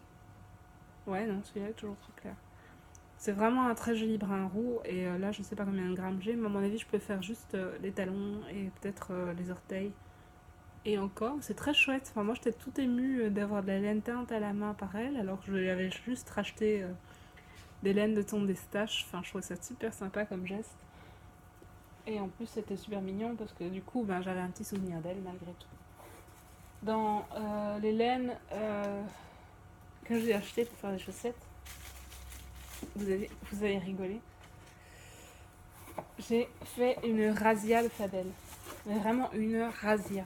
Ouais, non, celui-là est toujours trop clair. C'est vraiment un très joli brun roux. Et là, je sais pas combien de grammes j'ai, mais à mon avis, je peux faire juste les talons et peut-être les orteils. Et encore, c'est très chouette. Enfin, moi, j'étais tout émue d'avoir de la laine teinte à la main par elle, alors que je lui avais juste racheté des laines de ton d'Estache. Enfin, je trouvais ça super sympa comme geste. Et en plus, c'était super mignon parce que du coup, ben, j'avais un petit souvenir d'elle malgré tout. Dans les laines que j'ai achetées pour faire des chaussettes, vous allez rigoler. J'ai fait une razzia de Fabel. Mais vraiment une razzia.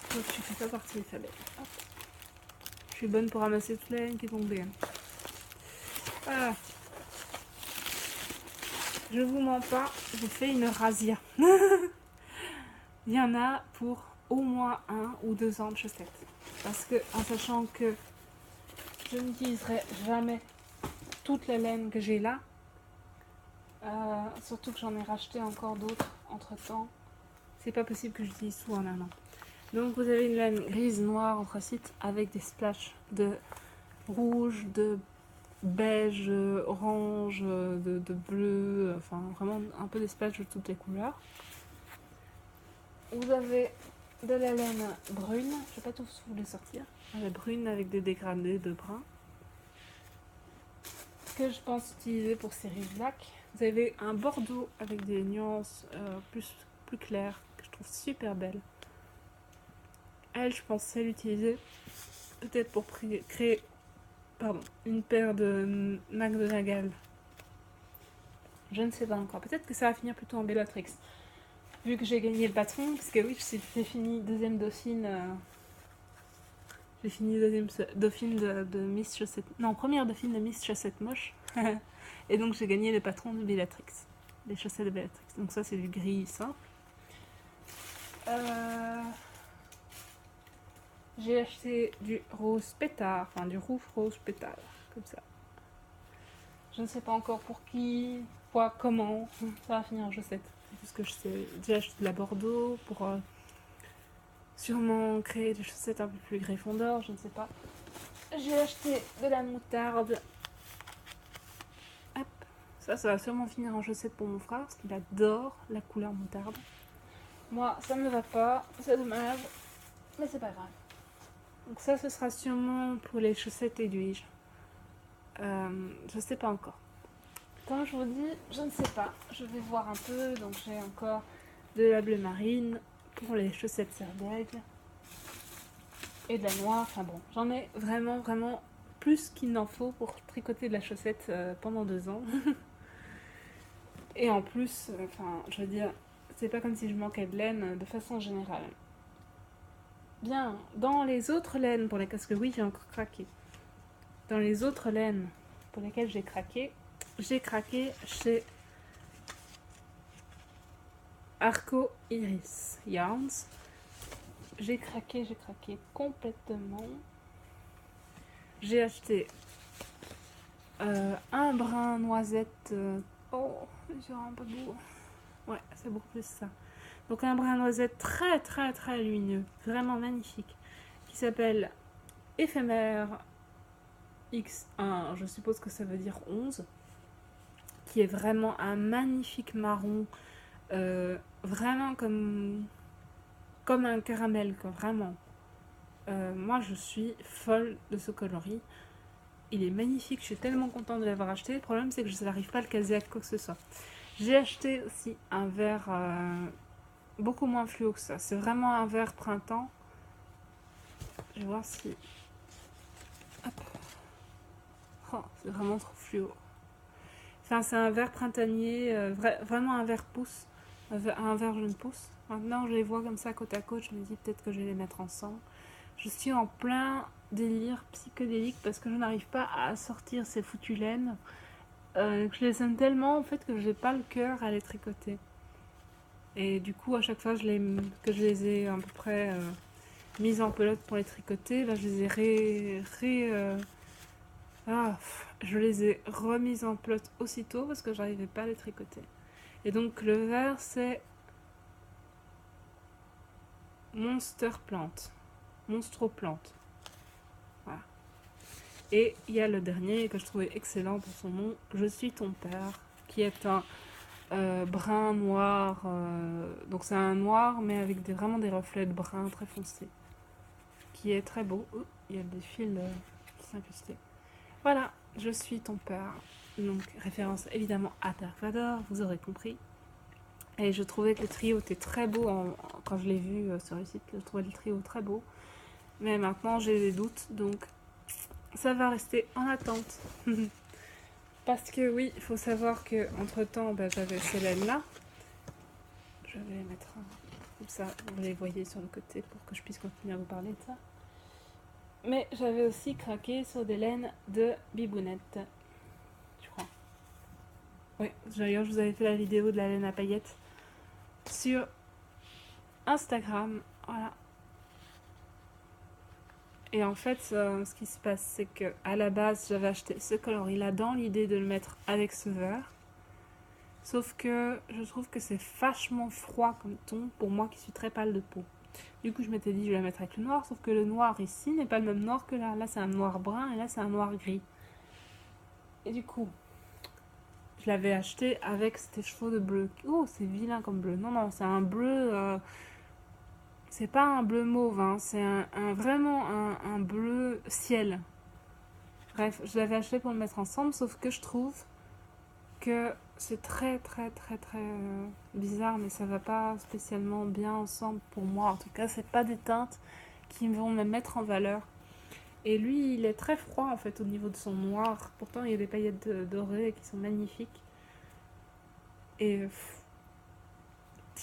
Tu fais pas partie des Fabel. Hop. Je suis bonne pour ramasser toute la laine qui est tombée. Voilà. Je vous mens pas, j'ai fait une razzia. Il y en a pour au moins 1 ou 2 ans de chaussettes. Parce que, en sachant que je n'utiliserai jamais toute la laine que j'ai là, surtout que j'en ai racheté encore d'autres entre temps, c'est pas possible que j'utilise tout en un an. Donc vous avez une laine grise, noire, anthracite avec des splashes de rouge, de beige, orange, de bleu, enfin vraiment un peu des splashes de toutes les couleurs. Vous avez de la laine brune, je vais pas tous vous les sortir, la brune avec des dégradés de brun, que je pense utiliser pour Cerise Black. Vous avez un bordeaux avec des nuances plus claires, que je trouve super belle. Elle, je pensais l'utiliser peut-être pour créer une paire de McDonagall. Je ne sais pas encore. Peut-être que ça va finir plutôt en Bellatrix. Vu que j'ai gagné le patron, parce que oui, j'ai fini deuxième dauphine. J'ai fini deuxième dauphine de Miss Chaussette. Non, première dauphine de Miss Chaussette Moche. Et donc j'ai gagné le patron de Bellatrix. Les chaussettes de Bellatrix. Donc ça, c'est du gris simple. J'ai acheté du rose pétard, enfin du rouge rose pétard, comme ça. Je ne sais pas encore pour qui, quoi, comment, ça va finir en chaussettes. C'est tout ce que je sais. J'ai acheté de la bordeaux pour sûrement créer des chaussettes un peu plus Gryffondor, je ne sais pas. J'ai acheté de la moutarde. Hop, ça va sûrement finir en chaussettes pour mon frère, parce qu'il adore la couleur moutarde. Moi, ça ne me va pas, c'est dommage, mais c'est pas grave. Donc ça, ce sera sûrement pour les chaussettes aiguilles. Je sais pas encore. Comme je vous dis, je ne sais pas. Je vais voir un peu. Donc j'ai encore de la bleu marine pour les chaussettes serre d'aigle. Et de la noire. Enfin bon, j'en ai vraiment plus qu'il n'en faut pour tricoter de la chaussette pendant 2 ans. Et en plus, je veux dire, c'est pas comme si je manquais de laine de façon générale. Bien, dans les autres laines pour les casques, oui, j'ai encore craqué. Dans les autres laines pour lesquelles j'ai craqué chez Arco Iris Yarns. J'ai craqué complètement. J'ai acheté un brun noisette. Oh, c'est un peu beau. Ouais, c'est beaucoup plus ça. Donc un brun noisette très très très lumineux, vraiment magnifique, qui s'appelle Éphémère X1, je suppose que ça veut dire 11, qui est vraiment un magnifique marron, vraiment comme un caramel, quoi, vraiment. Moi je suis folle de ce coloris. Il est magnifique, je suis tellement contente de l'avoir acheté. Le problème c'est que je n'arrive pas à le caser à quoi que ce soit. J'ai acheté aussi un vert beaucoup moins fluo que ça. C'est vraiment un vert printemps. Je vais voir si... Hop. Oh, c'est vraiment trop fluo. Enfin, c'est un vert printanier, vraiment un vert pouce, un vert jeune pouce. Maintenant, je les vois comme ça côte à côte, je me dis peut-être que je vais les mettre ensemble. Je suis en plein délire psychédélique parce que je n'arrive pas à sortir ces foutues laines. Je les aime tellement en fait que je n'ai pas le cœur à les tricoter. Et du coup, à chaque fois que je les ai à peu près mises en pelote pour les tricoter, là, je les ai je les ai remises en pelote aussitôt parce que j'arrivais pas à les tricoter. Et donc le vert c'est Monstro Plante. Voilà. Et il y a le dernier que je trouvais excellent pour son nom, Je suis ton père, qui est un brun noir. Donc c'est un noir mais avec vraiment des reflets de brun très foncés. Qui est très beau. Oh, il y a des fils qui s'incrustaient. Voilà, Je suis ton père. Donc référence évidemment à Dark Vador, vous aurez compris. Et je trouvais que le trio était très beau quand je l'ai vu sur le site. Je trouvais le trio très beau. Mais maintenant j'ai des doutes, donc ça va rester en attente. Parce que oui, il faut savoir que entre temps, j'avais ces laines là. Je vais les mettre comme ça, vous les voyez sur le côté pour que je puisse continuer à vous parler de ça. Mais j'avais aussi craqué sur des laines de Bibounette, je crois. Oui, d'ailleurs je vous avais fait la vidéo de la laine à paillettes sur Instagram, voilà. Et en fait, ce qui se passe, c'est que à la base, j'avais acheté ce coloris-là dans l'idée de le mettre avec ce vert. Sauf que je trouve que c'est vachement froid comme ton pour moi qui suis très pâle de peau. Du coup, je m'étais dit, je vais la mettre avec le noir, sauf que le noir ici n'est pas le même noir que là. Là, c'est un noir brun et là, c'est un noir gris. Et du coup, je l'avais acheté avec ces chevaux de bleu. Oh, c'est vilain comme bleu. Non, non, c'est un bleu... c'est pas un bleu mauve, hein, c'est vraiment un bleu ciel. Bref, je l'avais acheté pour le mettre ensemble, sauf que je trouve que c'est très très très très bizarre, mais ça va pas spécialement bien ensemble pour moi. En tout cas, c'est pas des teintes qui vont me mettre en valeur. Et lui, il est très froid en fait au niveau de son noir. Pourtant, il y a des paillettes dorées qui sont magnifiques. Et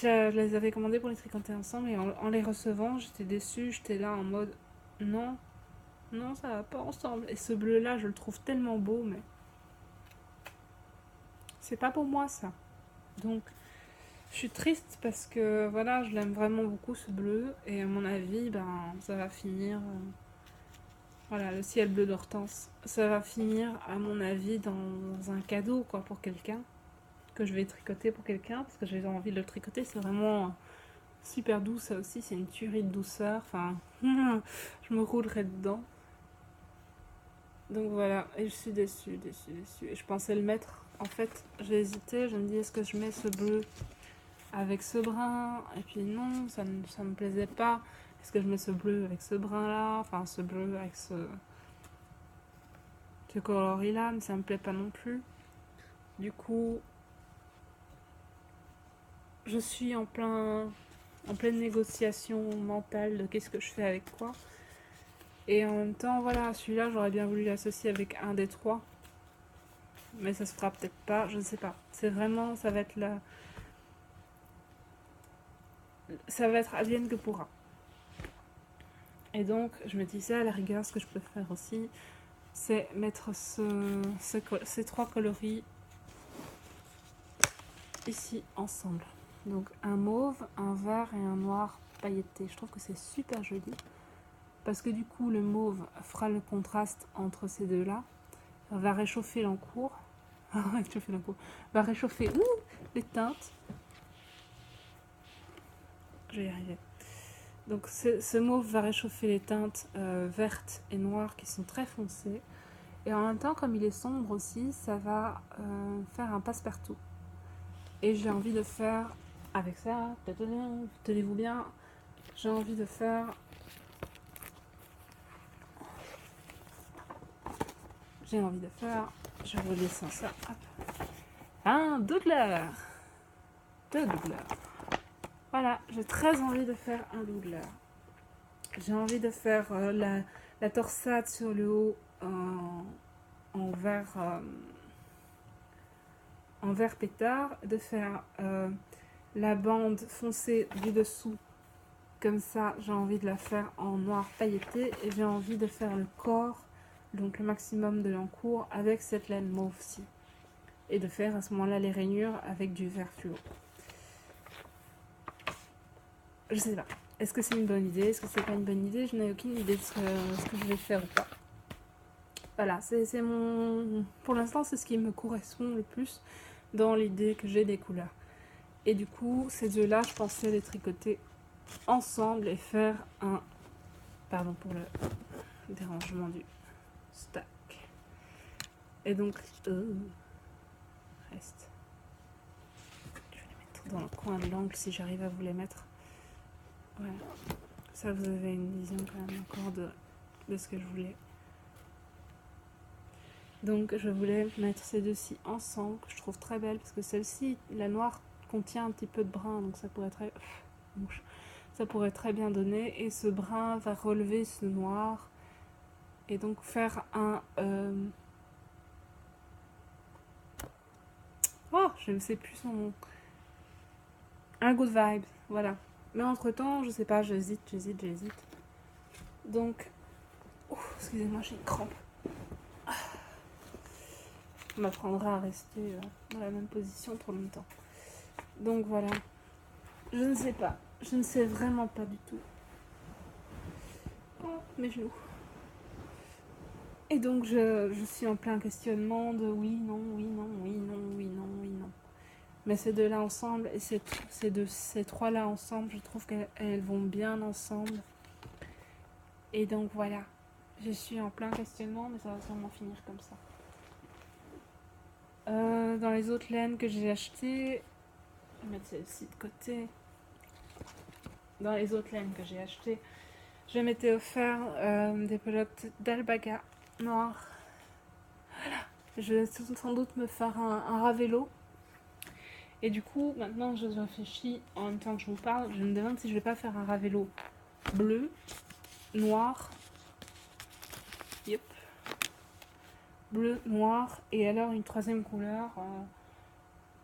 je les avais commandées pour les tricoter ensemble et en les recevant, j'étais déçue. J'étais là en mode non, non, ça va pas ensemble. Et ce bleu-là, je le trouve tellement beau, mais c'est pas pour moi ça. Donc, je suis triste parce que voilà, je l'aime vraiment beaucoup ce bleu et à mon avis, ça va finir. Voilà, le ciel bleu d'Hortense, ça va finir à mon avis dans un cadeau quoi pour quelqu'un que je vais tricoter pour quelqu'un parce que j'ai envie de le tricoter. C'est vraiment super doux ça aussi, c'est une tuerie de douceur. Enfin, je me roulerai dedans. Donc voilà, et je suis déçue. Et je pensais le mettre. En fait, j'ai hésité. Je me dis, est-ce que je mets ce bleu avec ce brun? Et puis non, ça me plaisait pas. Est-ce que je mets ce bleu avec ce brun là? Enfin, ce bleu avec ce coloris là, mais ça me plaît pas non plus. Du coup, je suis en pleine négociation mentale de qu'est-ce que je fais avec quoi. Et en même temps, voilà, celui-là, j'aurais bien voulu l'associer avec un des trois. Mais ça se fera peut-être pas, je ne sais pas. C'est vraiment, ça va être advienne que pourra. Et donc, je me disais à la rigueur, ce que je peux faire aussi, c'est mettre ces 3 coloris ici ensemble. Donc un mauve, un vert et un noir pailleté. Je trouve que c'est super joli parce que du coup le mauve fera le contraste entre ces deux-là, va réchauffer l'encours, va réchauffer les teintes. Je vais y arriver. Donc ce mauve va réchauffer les teintes vertes et noires qui sont très foncées. Et en même temps, comme il est sombre aussi, ça va faire un passe-partout. Et j'ai envie de faire, avec ça, tenez-vous bien, j'ai envie de faire... je vous descends ça, hop. Un doodler. 2 doodlers. Voilà, j'ai très envie de faire un doodler. J'ai envie de faire la torsade sur le haut en vert pétard, de faire la bande foncée du dessous comme ça. J'ai envie de la faire en noir pailleté et j'ai envie de faire le corps, donc le maximum de l'encours avec cette laine mauve-ci, et de faire à ce moment-là les rainures avec du vert fluo. Je sais pas, est-ce que c'est une bonne idée, est-ce que c'est pas une bonne idée? Je n'ai aucune idée de ce que je vais faire ou pas. Voilà, c'est mon... Pour l'instant, c'est ce qui me correspond le plus dans l'idée que j'ai des couleurs. Et du coup, ces deux-là, je pensais les tricoter ensemble et faire un... Pardon pour le dérangement du stack. Et donc, reste. Je vais les mettre dans le coin de l'angle si j'arrive à vous les mettre. Voilà. Ça, vous avez une vision quand même encore de ce que je voulais. Donc je voulais mettre ces deux-ci ensemble, que je trouve très belle, parce que celle-ci, la noire, contient un petit peu de brun, donc ça pourrait très bien donner, et ce brun va relever ce noir, et donc faire un... Oh, je ne sais plus son nom. Un good vibe, voilà. Mais entre-temps, je sais pas, j'hésite. Donc... Oh, excusez-moi, j'ai une crampe. On m'apprendra à rester dans la même position trop longtemps. Donc voilà. Je ne sais pas. Je ne sais vraiment pas du tout. Oh, mes genoux. Et donc je suis en plein questionnement de oui, non, oui, non, oui, non, oui, non, oui, non. Mais ces deux-là ensemble et ces trois-là ensemble, je trouve qu'elles vont bien ensemble. Et donc voilà. Je suis en plein questionnement, mais ça va sûrement finir comme ça. Dans les autres laines que j'ai achetées, je vais mettre celle-ci de côté. Dans les autres laines que j'ai achetées, je m'étais offert des pelotes d'alpaga noires. Voilà. Je vais sans doute me faire un ravello. Et du coup, maintenant je réfléchis en même temps que je vous parle, je me demande si je vais pas faire un ravello bleu, noir, yep, bleu, noir, et alors une troisième couleur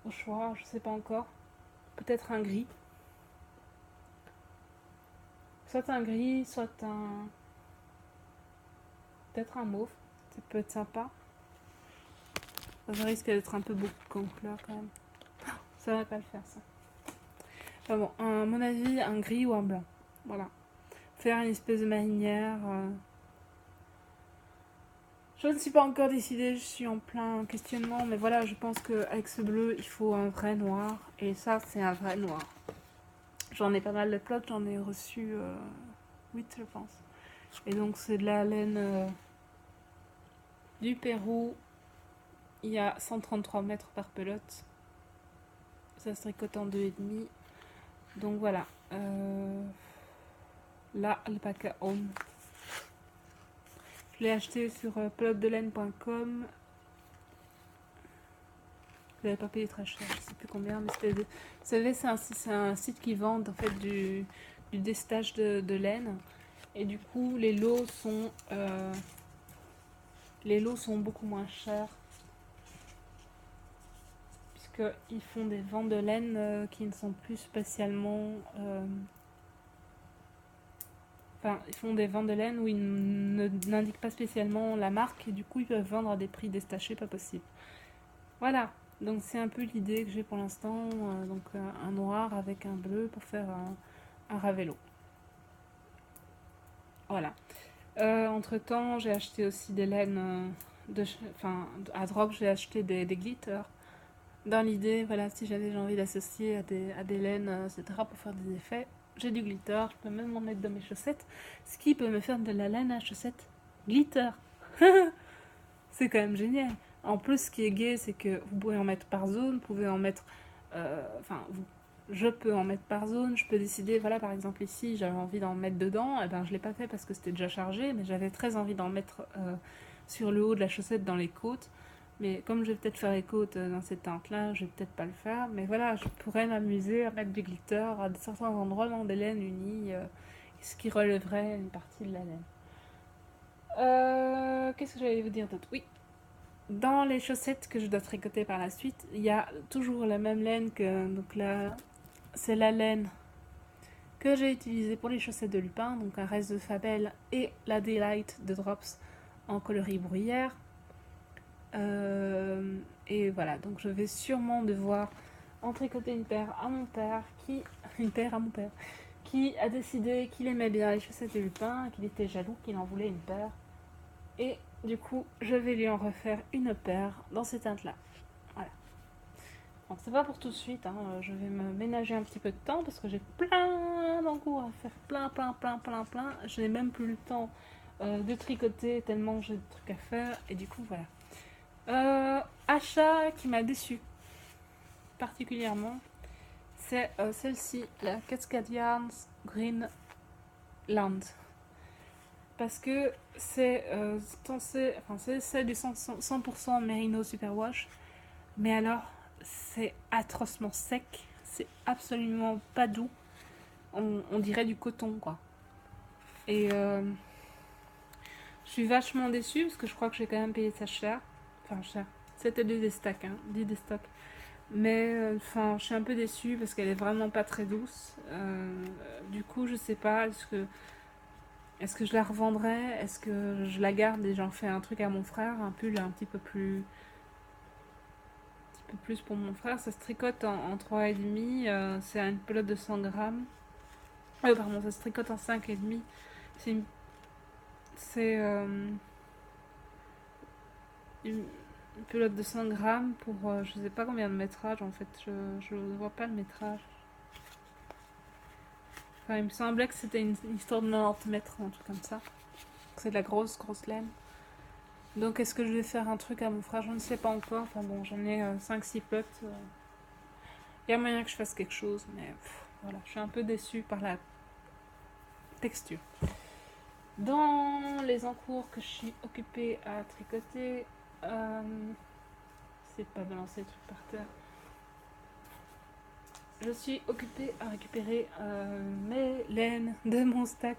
au choix, je sais pas encore, peut-être un gris. Soit un gris, soit un... peut-être un mauve, ça peut être sympa. Ça risque d'être un peu beaucoup comme couleur quand même. Ça va pas le faire ça. Enfin bon, à mon avis, un gris ou un blanc. Voilà. Faire une espèce de marinière. Je ne suis pas encore décidée, je suis en plein questionnement, mais voilà, je pense qu'avec ce bleu, il faut un vrai noir. Et ça, c'est un vrai noir. J'en ai pas mal de plots, j'en ai reçu 8, je pense. Et donc, c'est de la laine du Pérou. Il y a 133 mètres par pelote. Ça se tricote en 2,5. Donc voilà. La Alpaca Home. Je l'ai acheté sur pelotedelaine.com. Je n'avais pas payé très cher, je sais plus combien, mais c'était... Vous savez, c'est un site qui vend en fait du destage de laine. Et du coup, les lots sont beaucoup moins chers. Puisqu'ils font des ventes de laine qui ne sont plus spécialement... Enfin, ils font des ventes de laine où ils n'indiquent pas spécialement la marque et du coup ils peuvent vendre à des prix détachés pas possible. Voilà, donc c'est un peu l'idée que j'ai pour l'instant. Donc un noir avec un bleu pour faire un Ravello. Voilà. Entre temps, j'ai acheté aussi des laines. Enfin, à Drop, j'ai acheté des glitters. Dans l'idée, voilà, si j'avais envie d'associer à des laines, etc., pour faire des effets, j'ai du glitter. Je peux même en mettre dans mes chaussettes. Ce qui peut me faire de la laine à chaussettes glitter. C'est quand même génial. En plus, ce qui est gai, c'est que vous pouvez en mettre par zone, vous pouvez en mettre. Enfin, je peux en mettre par zone, je peux décider, voilà, par exemple ici, j'avais envie d'en mettre dedans, et ben je l'ai pas fait parce que c'était déjà chargé, mais j'avais très envie d'en mettre sur le haut de la chaussette dans les côtes. Mais comme je vais peut-être faire les côtes dans cette teinte-là, je vais peut-être pas le faire. Mais voilà, je pourrais m'amuser à mettre du glitter à certains endroits dans des laines unies, ce qui relèverait une partie de la laine. Qu'est-ce que j'allais vous dire d'autre? Oui, dans les chaussettes que je dois tricoter par la suite, il y a toujours la même laine que. Donc là, c'est la laine que j'ai utilisée pour les chaussettes de Lupin, donc un reste de Fabel et la Daylight de Drops en coloris bruyère. Et voilà, donc je vais sûrement devoir en tricoter une paire à mon père qui. Une paire à mon père qui a décidé qu'il aimait bien les chaussettes de Lupin, qu'il était jaloux, qu'il en voulait une paire. Et du coup, je vais lui en refaire une paire dans ces teintes-là. Voilà. Donc c'est pas pour tout de suite, hein. Je vais me ménager un petit peu de temps parce que j'ai plein d'encours à faire, plein. Je n'ai même plus le temps de tricoter tellement j'ai de trucs à faire et du coup voilà. Achat qui m'a déçu particulièrement, c'est celle-ci, la Cascadian Green Land. Parce que c'est c'est du 100% Merino Superwash, mais alors c'est atrocement sec, c'est absolument pas doux, on dirait du coton quoi. Et je suis vachement déçue parce que je crois que j'ai quand même payé ça cher, enfin cher, c'était du destock, hein, du destock. Mais enfin, je suis un peu déçue parce qu'elle est vraiment pas très douce. Du coup, je sais pas, est-ce que je la revendrai? Est-ce que je la garde et j'en fais un truc à mon frère? Un pull un petit peu plus pour mon frère. Ça se tricote en 3,5. C'est une pelote de 100 grammes. Pardon, ça se tricote en 5,5. C'est une, c'est une pelote de 100 grammes pour je sais pas combien de métrage en fait. Je ne vois pas le métrage. Enfin, il me semblait que c'était une histoire de 90 mètres, un truc comme ça. C'est de la grosse laine. Donc est-ce que je vais faire un truc à mon frère? Je ne sais pas encore. Enfin bon, j'en ai 5-6 potes. Il y a moyen que je fasse quelque chose, mais voilà, je suis un peu déçue par la texture. Dans les encours que je suis occupée à tricoter, c'est pas balancer le truc par terre. Je suis occupée à récupérer mes laines de mon stock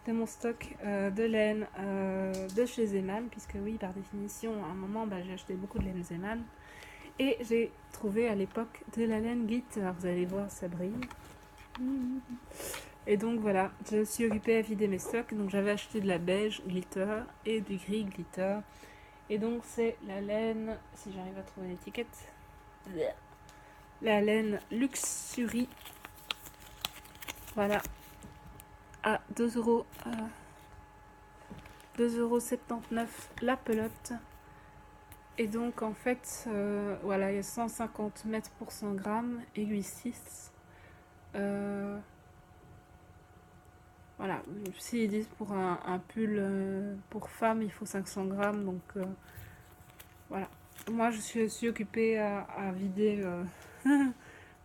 de laine de chez Zeman, puisque oui, par définition, à un moment, j'ai acheté beaucoup de laine Zeman. Et j'ai trouvé à l'époque de la laine glitter. Vous allez voir, ça brille. Et donc voilà, je suis occupée à vider mes stocks. Donc j'avais acheté de la beige glitter et du gris glitter. Et donc c'est la laine, si j'arrive à trouver l'étiquette, la laine Luxury. Voilà, à 2,79€ la pelote. Et donc en fait, voilà, il y a 150 mètres pour 100 grammes, aiguille 6. Voilà, s'ils disent pour un pull pour femme, il faut 500 grammes, donc voilà. Moi, je suis occupée à vider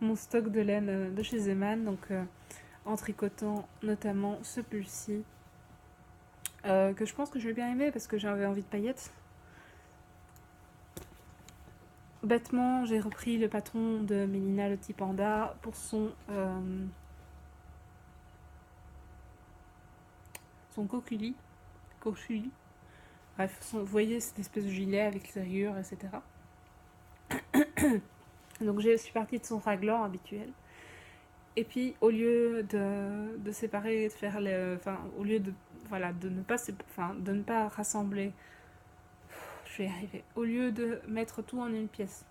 mon stock de laine de chez Zeman, donc en tricotant notamment ce pull-ci, que je pense que je vais bien aimer parce que j'avais envie de paillettes. Bêtement, j'ai repris le patron de Mélina le petit panda pour son cochuli. Bref, vous voyez cette espèce de gilet avec serrure, etc. Donc je suis partie de son raglan habituel. Et puis, au lieu de séparer, de faire enfin, au lieu de, voilà, de ne pas rassembler, je vais y arriver, au lieu de mettre tout en une pièce,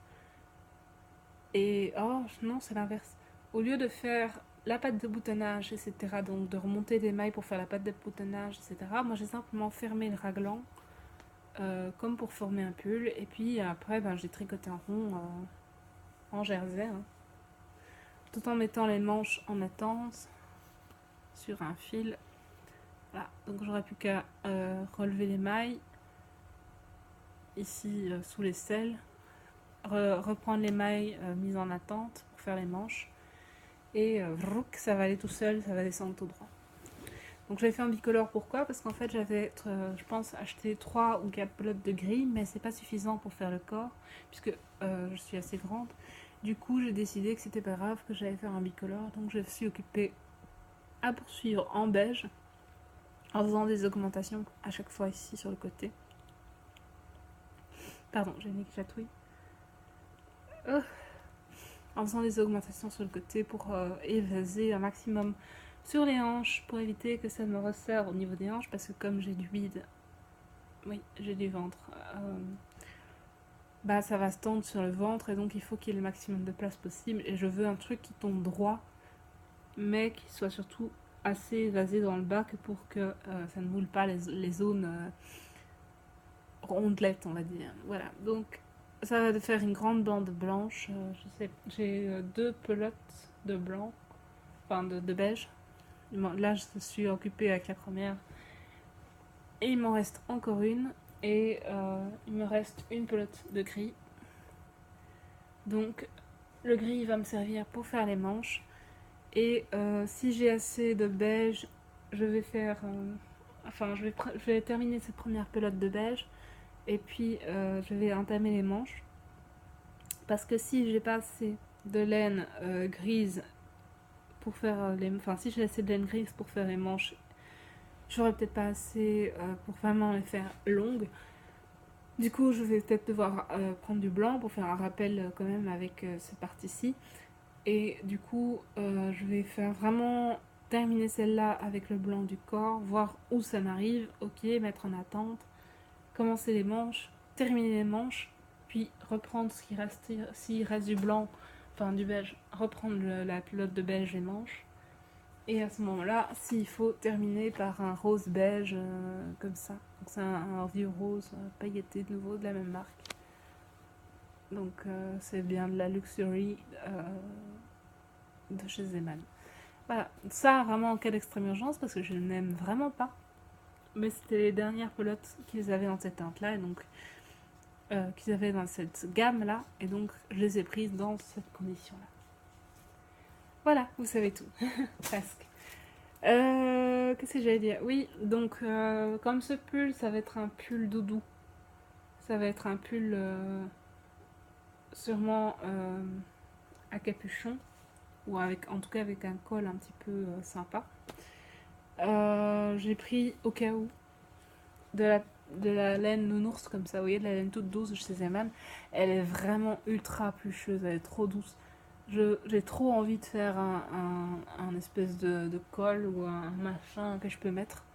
et, oh, non, c'est l'inverse. Au lieu de faire la pâte de boutonnage, etc., donc de remonter des mailles pour faire la pâte de boutonnage, etc., moi, j'ai simplement fermé le raglan, comme pour former un pull, et puis après, ben, j'ai tricoté en rond, en jersey, hein, tout en mettant les manches en attente sur un fil. Voilà, donc j'aurais plus qu'à relever les mailles ici sous les selles, reprendre les mailles mises en attente pour faire les manches, et ça va aller tout seul, ça va descendre tout droit. Donc j'avais fait un bicolore, pourquoi? Parce qu'en fait j'avais, je pense, acheté 3 ou 4 pelotes de gris, mais c'est pas suffisant pour faire le corps, puisque je suis assez grande. Du coup j'ai décidé que c'était pas grave, que j'allais faire un bicolore, donc je me suis occupée à poursuivre en beige, en faisant des augmentations à chaque fois ici sur le côté. Pardon, j'ai une chatouille. En faisant des augmentations sur le côté pour évaser un maximum sur les hanches, pour éviter que ça me resserre au niveau des hanches, parce que comme j'ai du vide, oui, j'ai du ventre, bah ça va se tendre sur le ventre, et donc il faut qu'il y ait le maximum de place possible, et je veux un truc qui tombe droit, mais qui soit surtout assez évasé dans le bas, que pour que ça ne moule pas les zones rondelettes, on va dire. Voilà, donc ça va faire une grande bande blanche. Je sais, j'ai 2 pelotes de blanc, enfin de beige. Là, je suis occupée avec la première. Et il m'en reste encore une. Et il me reste une pelote de gris. Donc, le gris va me servir pour faire les manches. Et si j'ai assez de beige, je vais faire... enfin, je vais terminer cette première pelote de beige. Et puis, je vais entamer les manches. Parce que si j'ai pas assez de laine grise pour faire les... Enfin, si j'ai assez de laine grise pour faire les manches, j'aurais peut-être pas assez pour vraiment les faire longues. Du coup, je vais peut-être devoir prendre du blanc pour faire un rappel quand même avec cette partie-ci. Et du coup, je vais faire vraiment terminer celle-là avec le blanc du corps, voir où ça m'arrive, ok, mettre en attente, commencer les manches, terminer les manches, puis reprendre ce qui reste, s'il reste du blanc, enfin du beige, reprendre la pelote de beige les manches. Et à ce moment-là, s'il faut terminer par un rose beige comme ça. Donc c'est un vieux rose pailleté de nouveau de la même marque. Donc c'est bien de la Luxury de chez Zeman. Voilà, ça vraiment en cas d'extrême urgence parce que je n'aime vraiment pas. Mais c'était les dernières pelotes qu'ils avaient dans cette teinte-là, et donc qu'ils avaient dans cette gamme-là, et donc je les ai prises dans cette condition-là. Voilà, vous savez tout, presque. Qu'est-ce que j'allais dire? Oui, donc comme ce pull, ça va être un pull doudou. Ça va être un pull sûrement à capuchon, ou avec, en tout cas avec un col un petit peu sympa. J'ai pris au cas où de la laine nounours comme ça, vous voyez, de la laine toute douce chez Zeman. Elle est vraiment ultra plucheuse, elle est trop douce. J'ai trop envie de faire un espèce de col ou un machin que je peux mettre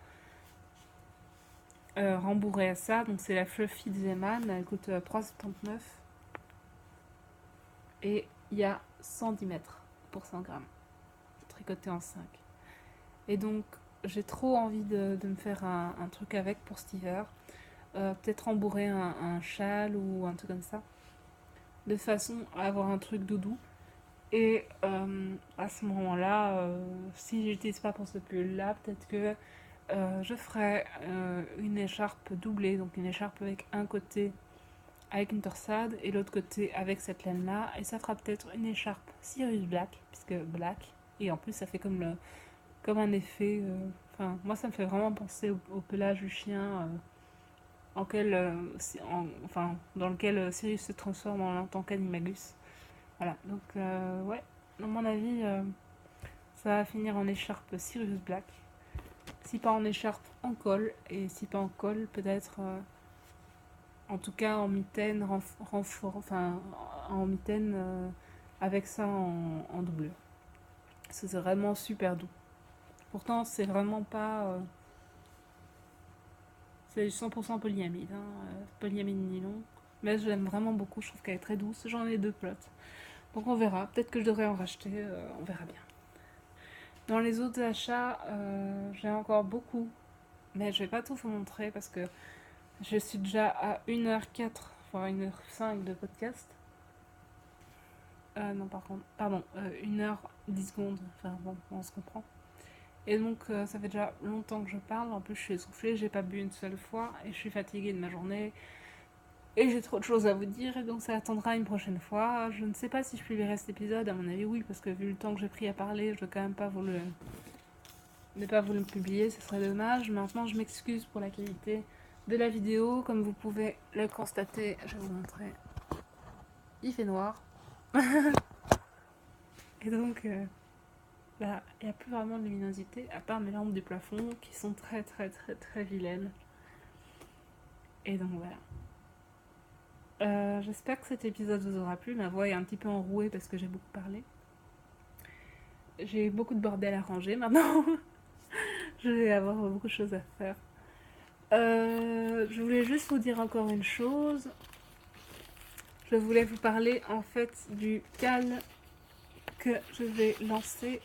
rembourré à ça. Donc c'est la Fluffy de Zeman, elle coûte 3,79 et il y a 110 mètres pour 100 grammes, tricoté en 5. Et donc j'ai trop envie de me faire un truc avec pour cet hiver. Peut-être rembourrer un châle ou un truc comme ça, de façon à avoir un truc doudou. Et à ce moment-là, si j'utilise pas pour ce pull-là, peut-être que je ferai une écharpe doublée, donc une écharpe avec un côté avec une torsade et l'autre côté avec cette laine-là, et ça fera peut-être une écharpe Sirius Black, puisque black, et en plus ça fait comme un effet, enfin moi ça me fait vraiment penser au pelage du chien dans lequel Sirius se transforme en tant qu'animagus. Voilà, donc ouais, à mon avis, ça va finir en écharpe Sirius Black. Si pas en écharpe, en col, et si pas en col, peut-être en tout cas en mitaine, en mitaine avec ça en doublure. c'est vraiment super doux. Pourtant, c'est vraiment pas... c'est du 100% polyamide, polyamide nylon. Mais je l'aime vraiment beaucoup, je trouve qu'elle est très douce. J'en ai 2 plots. Donc on verra, peut-être que je devrais en racheter, on verra bien. Dans les autres achats, j'ai encore beaucoup, mais je vais pas tout vous montrer parce que je suis déjà à 1h04, voire 1h05 de podcast. Non, par contre, pardon, 1h10 secondes, enfin bon, on se comprend. Et donc, ça fait déjà longtemps que je parle, en plus je suis essoufflée, j'ai pas bu une seule fois, et je suis fatiguée de ma journée, et j'ai trop de choses à vous dire, et donc ça attendra une prochaine fois. Je ne sais pas si je publierai cet épisode, à mon avis oui, parce que vu le temps que j'ai pris à parler, je dois quand même pas vous le... ne pas vous le publier, ce serait dommage. Maintenant, je m'excuse pour la qualité de la vidéo, comme vous pouvez le constater, je vais vous montrer. Il fait noir. Et donc, il n'y a plus vraiment de luminosité, à part mes lampes du plafond, qui sont très très très très vilaines. Et donc voilà. J'espère que cet épisode vous aura plu. Ma voix est un petit peu enrouée parce que j'ai beaucoup parlé. J'ai beaucoup de bordel à ranger maintenant. Je vais avoir beaucoup de choses à faire. Je voulais juste vous dire encore une chose. Je voulais vous parler en fait du cal que je vais lancer.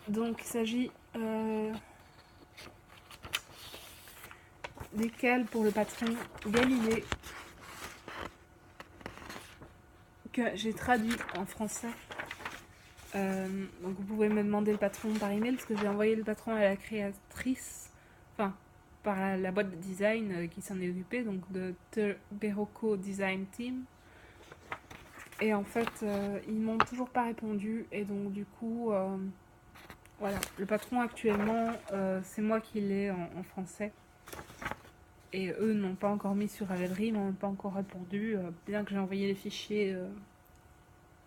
Donc il s'agit des cales pour le patron Galilée que j'ai traduit en français. Donc vous pouvez me demander le patron par email parce que j'ai envoyé le patron à la créatrice, enfin par la boîte de design qui s'en est occupée, donc de The Berroco Design Team. Et en fait, ils m'ont toujours pas répondu et donc du coup, voilà, le patron actuellement, c'est moi qui l'ai en français. Et eux n'ont pas encore mis sur Ravelry, ils m'ont pas encore répondu, bien que j'ai envoyé les fichiers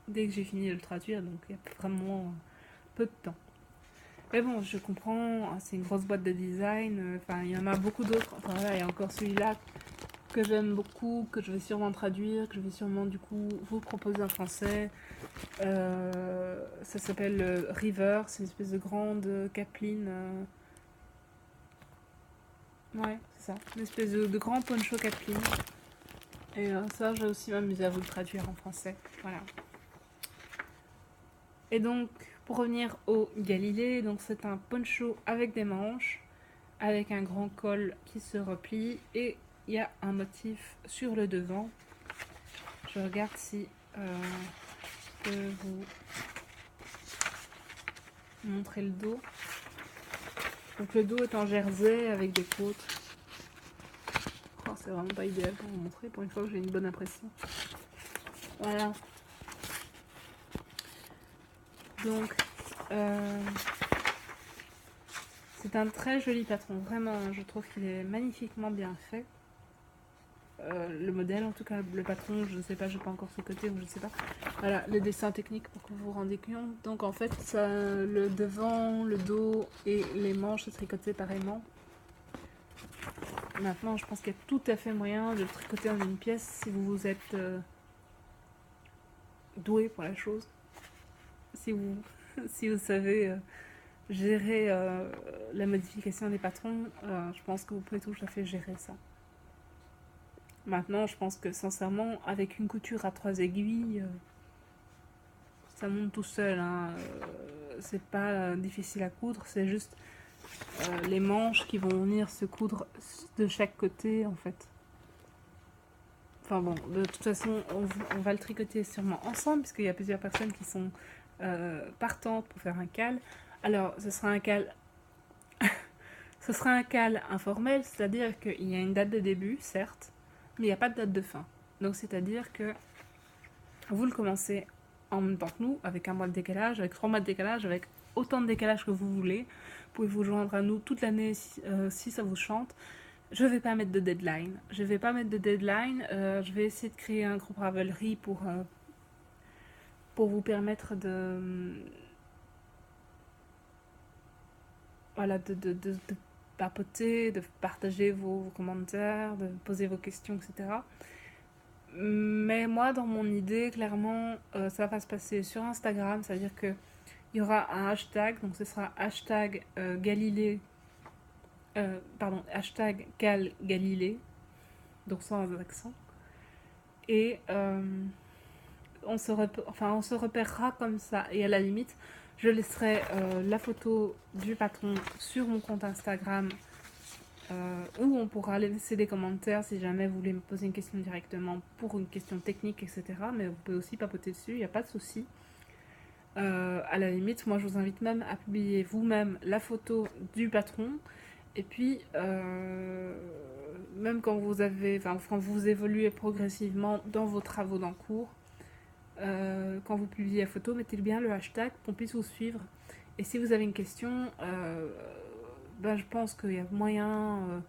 dès que j'ai fini de le traduire, donc il y a vraiment peu de temps. Mais bon, je comprends, c'est une grosse boîte de design, enfin il y en a beaucoup d'autres, enfin voilà, il y a encore celui-là que j'aime beaucoup, que je vais sûrement traduire, que je vais sûrement du coup vous proposer en français. Ça s'appelle River, c'est une espèce de grande capeline. Ouais, c'est ça, une espèce de grand poncho capeline. Et ça, j'ai aussi m'amusé à vous le traduire en français. Voilà. Et donc, pour revenir au Galilée, donc c'est un poncho avec des manches, avec un grand col qui se replie, et il y a un motif sur le devant. Je regarde si je peux vous montrer le dos. Donc le dos est en jersey avec des côtes. Oh, c'est vraiment pas idéal pour vous montrer, pour une fois que j'ai une bonne impression. Voilà. Donc, c'est un très joli patron. Vraiment, je trouve qu'il est magnifiquement bien fait. Le modèle, en tout cas, le patron, je ne sais pas, je n'ai pas encore ce côté ou je ne sais pas. Voilà, le dessin technique pour que vous vous rendiez compte. Donc, en fait, ça, le devant, le dos et les manches sont tricotés pareillement. Maintenant, je pense qu'il y a tout à fait moyen de le tricoter en une pièce si vous êtes doué pour la chose. Si vous, si vous savez gérer la modification des patrons, je pense que vous pouvez tout à fait gérer ça. Maintenant, je pense que sincèrement, avec une couture à 3 aiguilles, ça monte tout seul. Hein. C'est pas difficile à coudre, c'est juste les manches qui vont venir se coudre de chaque côté en fait. Enfin bon, de toute façon, on va le tricoter sûrement ensemble, puisqu'il y a plusieurs personnes qui sont partantes pour faire un cal. Alors, ce sera un cal... ce sera un cal informel, c'est-à-dire qu'il y a une date de début, certes, mais il n'y a pas de date de fin. Donc, c'est-à-dire que vous le commencez en même temps que nous, avec un mois de décalage, avec 3 mois de décalage, avec autant de décalage que vous voulez. Vous pouvez vous joindre à nous toute l'année si ça vous chante. Je vais pas mettre de deadline. Je vais essayer de créer un groupe Ravelry pour vous permettre de voilà de papoter, de partager vos commentaires, de poser vos questions, etc. Mais moi, dans mon idée, clairement, ça va se passer sur Instagram, c'est-à-dire que il y aura un hashtag, donc ce sera hashtag Galilée, hashtag Cal Galilée, donc sans accent. Et on se repérera comme ça. Et à la limite, je laisserai la photo du patron sur mon compte Instagram où on pourra laisser des commentaires si jamais vous voulez me poser une question directement pour une question technique, etc. Mais vous pouvez aussi papoter dessus, il n'y a pas de souci. À la limite, moi je vous invite même à publier vous-même la photo du patron. Et puis, même quand quand vous évoluez progressivement dans vos travaux d'en cours, quand vous publiez la photo, mettez bien le hashtag pour qu'on puisse vous suivre. Et si vous avez une question, je pense qu'il y a moyen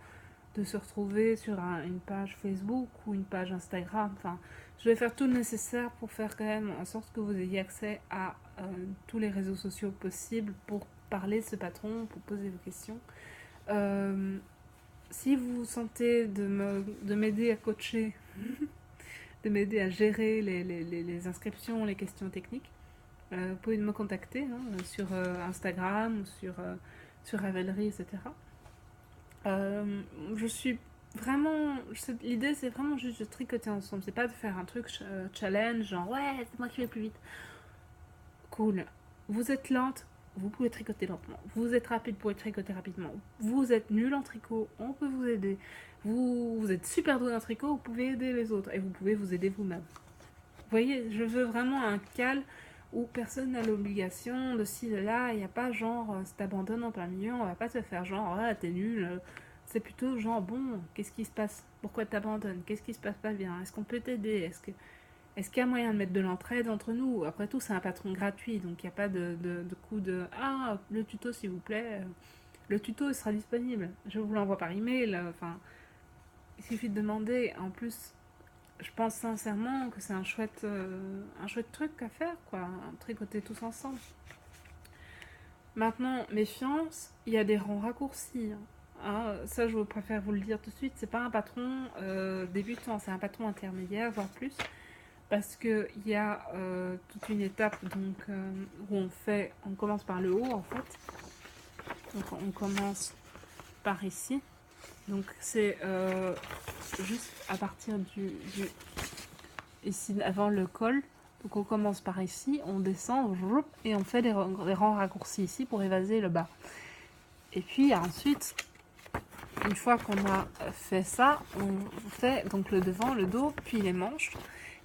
de se retrouver sur une page Facebook ou une page Instagram. Enfin, je vais faire tout le nécessaire pour faire quand même en sorte que vous ayez accès à tous les réseaux sociaux possibles pour parler de ce patron, pour poser vos questions. Si vous sentez de m'aider à coacher, de m'aider à gérer les inscriptions, les questions techniques, vous pouvez me contacter sur Instagram ou sur Ravelry, etc. Je suis vraiment. L'idée, c'est vraiment juste de tricoter ensemble. C'est pas de faire un truc challenge, genre ouais, c'est moi qui vais plus vite. Cool. Vous êtes lente, vous pouvez tricoter lentement. Vous êtes rapide, vous pouvez tricoter rapidement. Vous êtes nul en tricot, on peut vous aider. Vous êtes super doué en tricot, vous pouvez aider les autres et vous pouvez vous aider vous-même. Vous voyez, je veux vraiment un cal où personne n'a l'obligation de ci, de là. Il n'y a pas genre, si t'abandonnes en plein milieu, on va pas te faire genre, ah, t'es nul. C'est plutôt genre, bon, qu'est-ce qui se passe? Pourquoi t'abandonnes? Qu'est-ce qui se passe pas bien? Est-ce qu'on peut t'aider? Est-ce qu'il y a moyen de mettre de l'entraide entre nous? Après tout, c'est un patron gratuit, donc il n'y a pas de coup de ah, le tuto s'il vous plaît. Le tuto sera disponible. Je vous l'envoie par email. Enfin, il suffit de demander. En plus, je pense sincèrement que c'est un chouette truc à faire, quoi. Tricoter tous ensemble. Maintenant, méfiance, il y a des rangs raccourcis. Ça, je préfère vous le dire tout de suite. C'est pas un patron débutant, c'est un patron intermédiaire, voire plus. Parce qu'il y a toute une étape donc, où on commence par le haut en fait. Donc on commence par ici. Donc c'est juste à partir ici avant le col. Donc on commence par ici, on descend et on fait des rangs raccourcis ici pour évaser le bas. Et puis ensuite, une fois qu'on a fait ça, on fait donc le devant, le dos, puis les manches.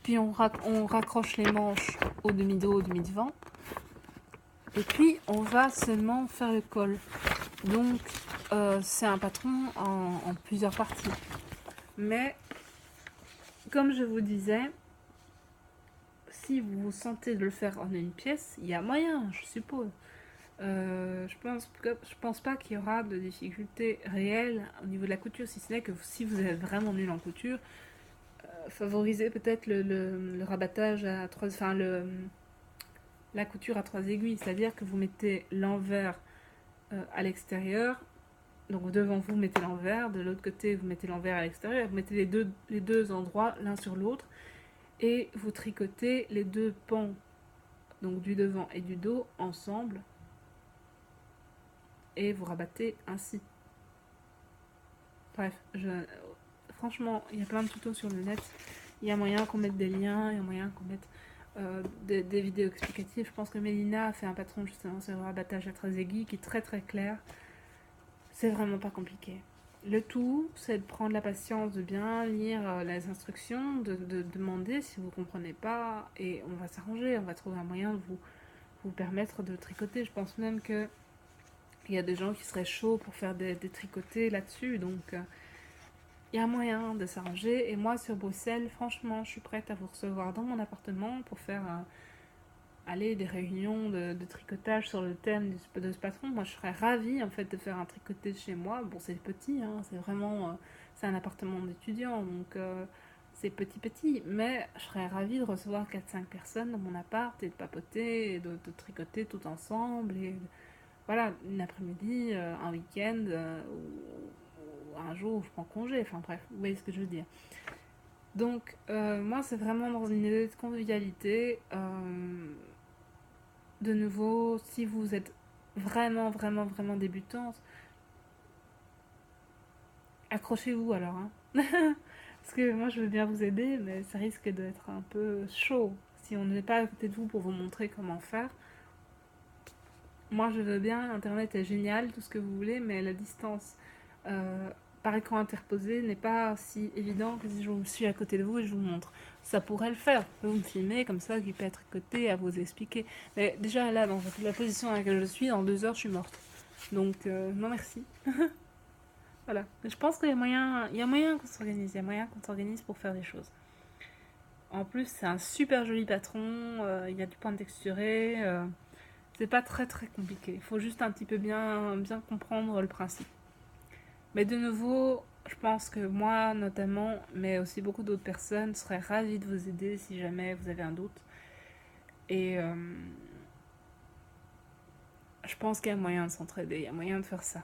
Puis on raccroche les manches au demi-dos, au demi-devant. Et puis on va seulement faire le col. Donc c'est un patron en plusieurs parties. Mais comme je vous disais, si vous vous sentez de le faire en une pièce, il y a moyen, je suppose. Je pense pas qu'il y aura de difficultés réelles au niveau de la couture, si ce n'est que si vous êtes vraiment nul en couture, favorisez peut-être le rabattage à trois, enfin la couture à trois aiguilles, c'est-à-dire que vous mettez l'envers à l'extérieur, donc devant vous mettez l'envers, de l'autre côté vous mettez l'envers à l'extérieur, vous mettez les deux endroits l'un sur l'autre et vous tricotez les deux pans, donc du devant et du dos ensemble et vous rabattez ainsi. Bref, franchement, il y a plein de tutos sur le net. Il y a moyen qu'on mette des liens, il y a moyen qu'on mette des vidéos explicatives. Je pense que Mélina a fait un patron justement sur le rabattage à trois aiguilles qui est très très clair. C'est vraiment pas compliqué. Le tout, c'est de prendre la patience de bien lire les instructions, de demander si vous ne comprenez pas, et on va s'arranger, on va trouver un moyen de vous permettre de tricoter. Je pense même que il y a des gens qui seraient chauds pour faire des tricotés là-dessus, donc il y a moyen de s'arranger. Et moi, sur Bruxelles, franchement, je suis prête à vous recevoir dans mon appartement pour faire des réunions de tricotage sur le thème de ce patron. Moi, je serais ravie en fait de faire un tricoté chez moi. Bon, c'est petit, hein, c'est vraiment c'est un appartement d'étudiants, donc c'est petit, mais je serais ravie de recevoir 4-5 personnes dans mon appart et de papoter et de tricoter tout ensemble. Et voilà, une après-midi, un week-end, ou un jour où je prends congé. Enfin bref, vous voyez ce que je veux dire. Donc, moi, c'est vraiment dans une idée de convivialité. De nouveau, si vous êtes vraiment, vraiment, vraiment débutante, accrochez-vous alors, hein. Parce que moi, je veux bien vous aider, mais ça risque d'être un peu chaud si on n'est pas à côté de vous pour vous montrer comment faire. Moi, je veux bien, Internet est génial, tout ce que vous voulez, mais la distance euh, par écran interposé n'est pas si évident que si je suis à côté de vous et je vous montre. Ça pourrait le faire. Vous me filmez comme ça, qui peut être à côté à vous expliquer. Mais déjà là, dans la position dans laquelle je suis, dans 2 heures, je suis morte. Donc, non merci. Voilà. Mais je pense qu'il y a moyen qu'on s'organise. Il y a moyen qu'on s'organise pour faire des choses. En plus, c'est un super joli patron. Il y a du point texturé. C'est pas très très compliqué. Il faut juste un petit peu bien comprendre le principe. Mais de nouveau, je pense que moi notamment, mais aussi beaucoup d'autres personnes seraient ravies de vous aider si jamais vous avez un doute. Et je pense qu'il y a moyen de s'entraider, il y a moyen de faire ça.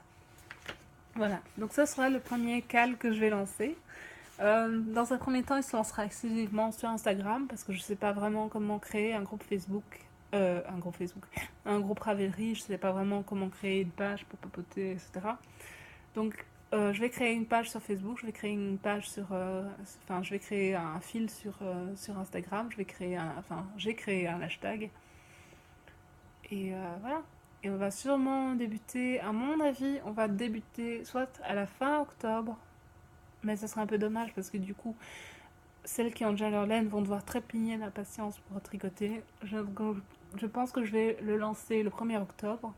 Voilà, donc ça sera le premier cal que je vais lancer. Dans un premier temps, il se lancera exclusivement sur Instagram parce que je ne sais pas vraiment comment créer un groupe Facebook. Un groupe Facebook. Un groupe Ravelry, je ne sais pas vraiment comment créer une page pour papoter, etc. Donc, je vais créer une page sur Facebook, je vais créer une page sur. Enfin, je vais créer un fil sur Instagram, j'ai créé un hashtag. Et voilà. Et on va sûrement débuter, à mon avis, on va débuter soit à la fin octobre, mais ça serait un peu dommage parce que du coup, celles qui ont déjà leur laine vont devoir trépigner d'impatience pour tricoter. Je pense que je vais le lancer le 1er octobre.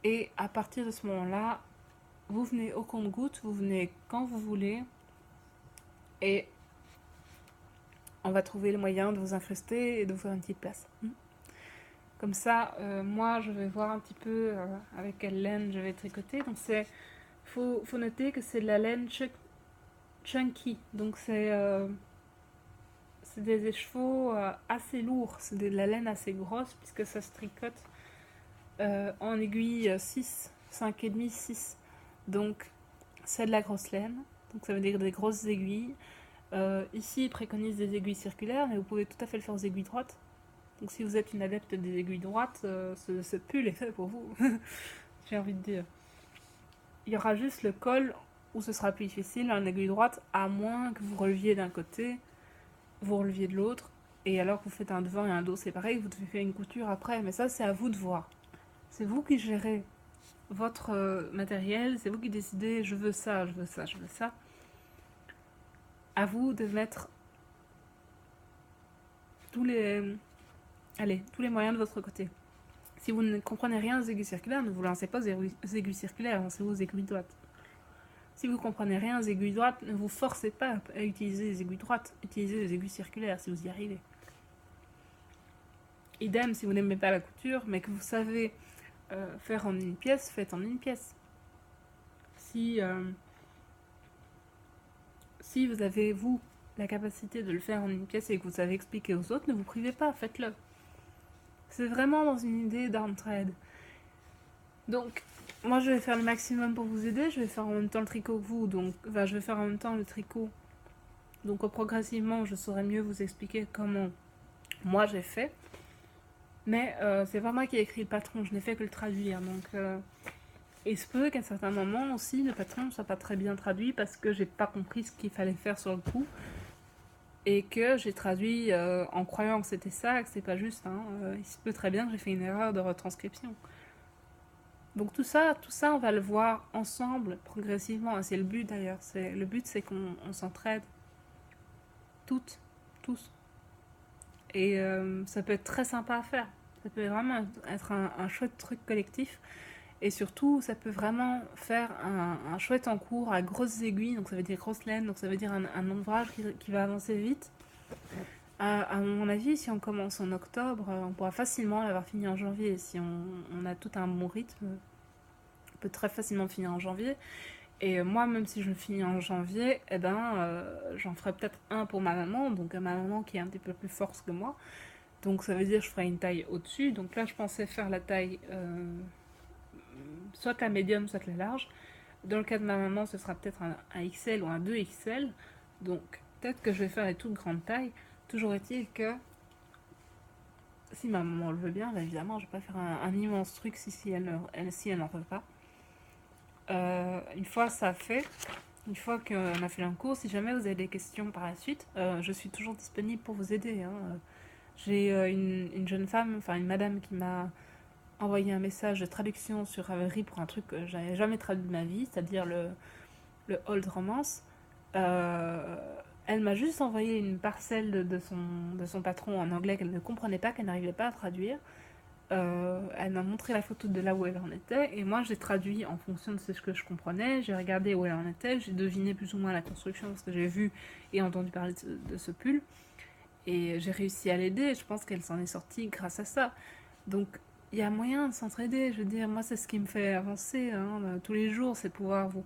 Et à partir de ce moment-là, vous venez au compte-gouttes, vous venez quand vous voulez. Et on va trouver le moyen de vous incruster et de vous faire une petite place. Comme ça, moi, je vais voir un petit peu avec quelle laine je vais tricoter. Donc, faut noter que c'est de la laine chunky. Donc, c'est des écheveaux assez lourds. C'est de la laine assez grosse puisque ça se tricote en aiguille 6, 5,5, 6. Donc, c'est de la grosse laine. Donc, ça veut dire des grosses aiguilles. Ici, ils préconisent des aiguilles circulaires, mais vous pouvez tout à fait le faire aux aiguilles droites. Donc si vous êtes une adepte des aiguilles droites, ce pull est fait pour vous. J'ai envie de dire. Il y aura juste le col où ce sera plus difficile en aiguille droite, à moins que vous releviez d'un côté, vous releviez de l'autre, et alors que vous faites un devant et un dos séparés, vous devez faire une couture après. Mais ça, c'est à vous de voir. C'est vous qui gérez votre matériel, c'est vous qui décidez je veux ça, je veux ça, je veux ça. À vous de mettre tous les, tous les moyens de votre côté. Si vous ne comprenez rien aux aiguilles circulaires, ne vous lancez pas aux aiguilles circulaires, lancez-vous aux aiguilles droites. Si vous comprenez rien aux aiguilles droites, ne vous forcez pas à utiliser les aiguilles droites, utilisez les aiguilles circulaires si vous y arrivez. Idem si vous n'aimez pas la couture, mais que vous savez faire en une pièce, faites en une pièce. Si vous avez, vous, la capacité de le faire en une pièce et que vous savez expliquer aux autres, ne vous privez pas, faites-le. C'est vraiment dans une idée d'entraide. Donc, moi je vais faire le maximum pour vous aider, je vais faire en même temps le tricot que vous, donc je vais faire en même temps le tricot. Donc progressivement, je saurai mieux vous expliquer comment moi j'ai fait. Mais c'est pas moi qui ai écrit le patron, je n'ai fait que le traduire. Donc il se peut qu'à certains moments aussi, le patron ne soit pas très bien traduit parce que j'ai pas compris ce qu'il fallait faire sur le coup. Et que j'ai traduit en croyant que c'était ça, que c'est pas juste. Hein. Il se peut très bien que j'ai fait une erreur de retranscription. Donc tout ça, on va le voir ensemble, progressivement. C'est le but d'ailleurs. Le but, c'est qu'on s'entraide. Toutes, tous. Et ça peut être très sympa à faire. Ça peut vraiment être un chouette truc collectif. Et surtout, ça peut vraiment faire un chouette encours à grosses aiguilles. Donc ça veut dire grosse laine. Donc ça veut dire un ouvrage qui va avancer vite. À mon avis, si on commence en octobre, on pourra facilement l'avoir fini en janvier. Si on a tout un bon rythme, on peut très facilement finir en janvier. Et moi, même si je le finis en janvier, eh ben, j'en ferai peut-être un pour ma maman, donc ma maman qui est un petit peu plus forte que moi. Donc ça veut dire que je ferai une taille au-dessus. Donc là, je pensais faire la taille soit la médium, soit la large. Dans le cas de ma maman, ce sera peut-être un XL ou un 2XL. Donc Peut-être que je vais faire les toutes grandes tailles. Toujours est-il que si ma maman le veut bien, bah évidemment, je vais pas faire un immense truc si elle n'en veut pas. Une fois ça fait, une fois qu'on a fait un cours, si jamais vous avez des questions par la suite, je suis toujours disponible pour vous aider, hein. J'ai une jeune femme, enfin une madame qui m'a envoyé un message de traduction sur Ravelry pour un truc que j'avais jamais traduit de ma vie, c'est-à-dire le old romance. Euh, Elle m'a juste envoyé une parcelle de son patron en anglais qu'elle ne comprenait pas, qu'elle n'arrivait pas à traduire. Elle m'a montré la photo de là où elle en était, et moi j'ai traduit en fonction de ce que je comprenais, j'ai regardé où elle en était, j'ai deviné plus ou moins la construction parce que j'ai vu et entendu parler de ce pull, et j'ai réussi à l'aider, et je pense qu'elle s'en est sortie grâce à ça. Donc il y a moyen de s'entraider, je veux dire, moi c'est ce qui me fait avancer, hein, tous les jours, c'est pouvoir vous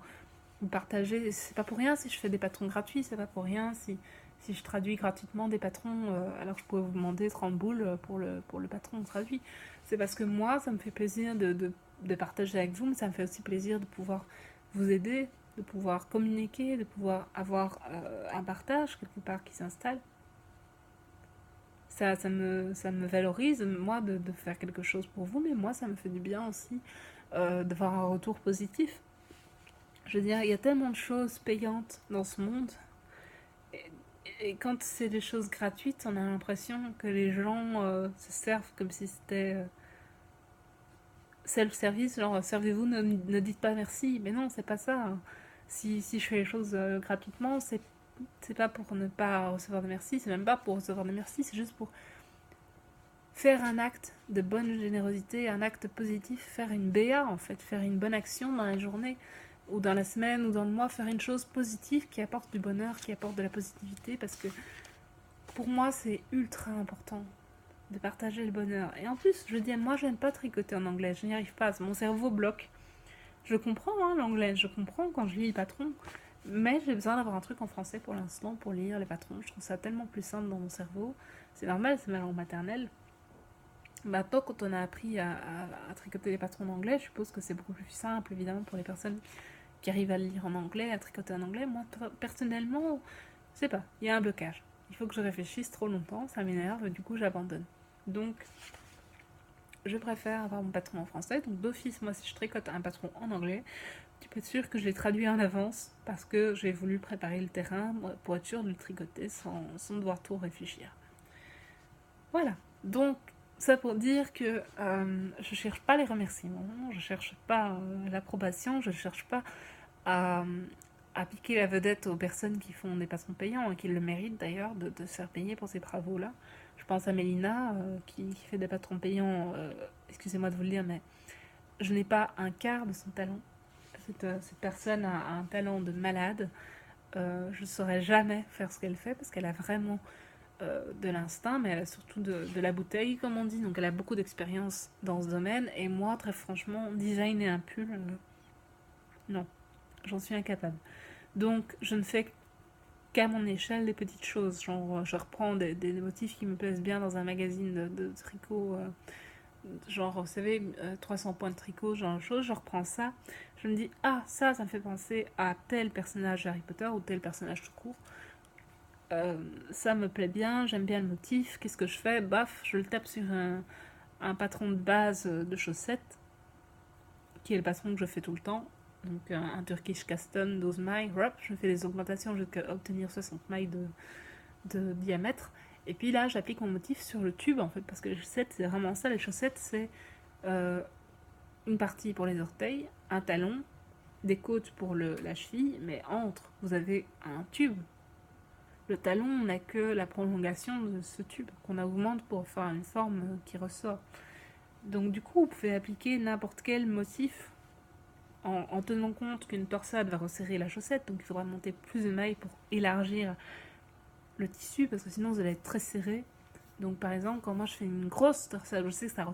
partager, c'est pas pour rien si je fais des patrons gratuits, c'est pas pour rien si je traduis gratuitement des patrons, alors que je pourrais vous demander 30 boules pour le patron traduit. C'est parce que moi, ça me fait plaisir de partager avec vous, mais ça me fait aussi plaisir de pouvoir vous aider, de pouvoir communiquer, de pouvoir avoir un partage quelque part qui s'installe. Ça me valorise, moi, de faire quelque chose pour vous, mais moi, ça me fait du bien aussi d'avoir un retour positif. Je veux dire, il y a tellement de choses payantes dans ce monde. Et, et quand c'est des choses gratuites, on a l'impression que les gens se servent comme si c'était self-service, genre servez-vous, ne dites pas merci. Mais non, c'est pas ça. Si je fais les choses gratuitement, c'est pas pour ne pas recevoir de merci, c'est même pas pour recevoir de merci, c'est juste pour faire un acte de bonne générosité, un acte positif, faire une BA en fait, faire une bonne action dans la journée ou dans la semaine ou dans le mois, faire une chose positive qui apporte du bonheur, qui apporte de la positivité, parce que pour moi c'est ultra important de partager le bonheur. Et en plus, je dis, moi j'aime pas tricoter en anglais, je n'y arrive pas, mon cerveau bloque. Je comprends hein, l'anglais, je comprends quand je lis le patron, mais j'ai besoin d'avoir un truc en français pour l'instant pour lire les patrons. Je trouve ça tellement plus simple dans mon cerveau. C'est normal, c'est ma langue maternelle. Maintenant, quand on a appris à tricoter les patrons d'anglais, je suppose que c'est beaucoup plus simple, évidemment, pour les personnes qui arrivent à le lire en anglais, à tricoter en anglais. Moi, personnellement, je sais pas, il y a un blocage. Il faut que je réfléchisse trop longtemps, ça m'énerve, du coup, j'abandonne. Donc, je préfère avoir mon patron en français. Donc, d'office, moi, si je tricote un patron en anglais, tu peux être sûr que je l'ai traduit en avance parce que j'ai voulu préparer le terrain pour être sûr de le tricoter sans devoir trop réfléchir. Voilà. Donc, ça pour dire que je cherche pas les remerciements, je cherche pas l'approbation, je cherche pas à, à piquer la vedette aux personnes qui font des patrons payants et qui le méritent d'ailleurs de se faire payer pour ces travaux-là. Je pense à Mélina qui fait des patrons payants, excusez-moi de vous le dire, mais je n'ai pas un quart de son talent. Cette personne a un talent de malade. Je ne saurais jamais faire ce qu'elle fait parce qu'elle a vraiment de l'instinct, mais elle a surtout de la bouteille, comme on dit. Donc elle a beaucoup d'expérience dans ce domaine. Et moi, très franchement, designer un pull, non, j'en suis incapable. Donc je ne fais qu'à mon échelle des petites choses. Genre, je reprends des motifs qui me plaisent bien dans un magazine de tricot. Genre, vous savez, 300 points de tricot, genre de choses. Je reprends ça. Je me dis, ah, ça me fait penser à tel personnage Harry Potter ou tel personnage tout court. Ça me plaît bien, j'aime bien le motif, qu'est-ce que je fais? Baf, je le tape sur un patron de base de chaussettes, qui est le patron que je fais tout le temps. Donc un Turkish Custom 12 mailles, hop, je fais les augmentations jusqu'à obtenir 60 mailles de diamètre. Et puis là, j'applique mon motif sur le tube en fait, parce que les chaussettes, c'est vraiment ça. Les chaussettes, c'est une partie pour les orteils, un talon, des côtes pour la cheville, mais entre, vous avez un tube. Le talon n'a que la prolongation de ce tube qu'on augmente pour faire une forme qui ressort. Donc du coup, vous pouvez appliquer n'importe quel motif en tenant compte qu'une torsade va resserrer la chaussette, donc il faudra monter plus de mailles pour élargir le tissu, parce que sinon vous allez être très serré. Donc par exemple, quand moi je fais une grosse torsade, je sais que ça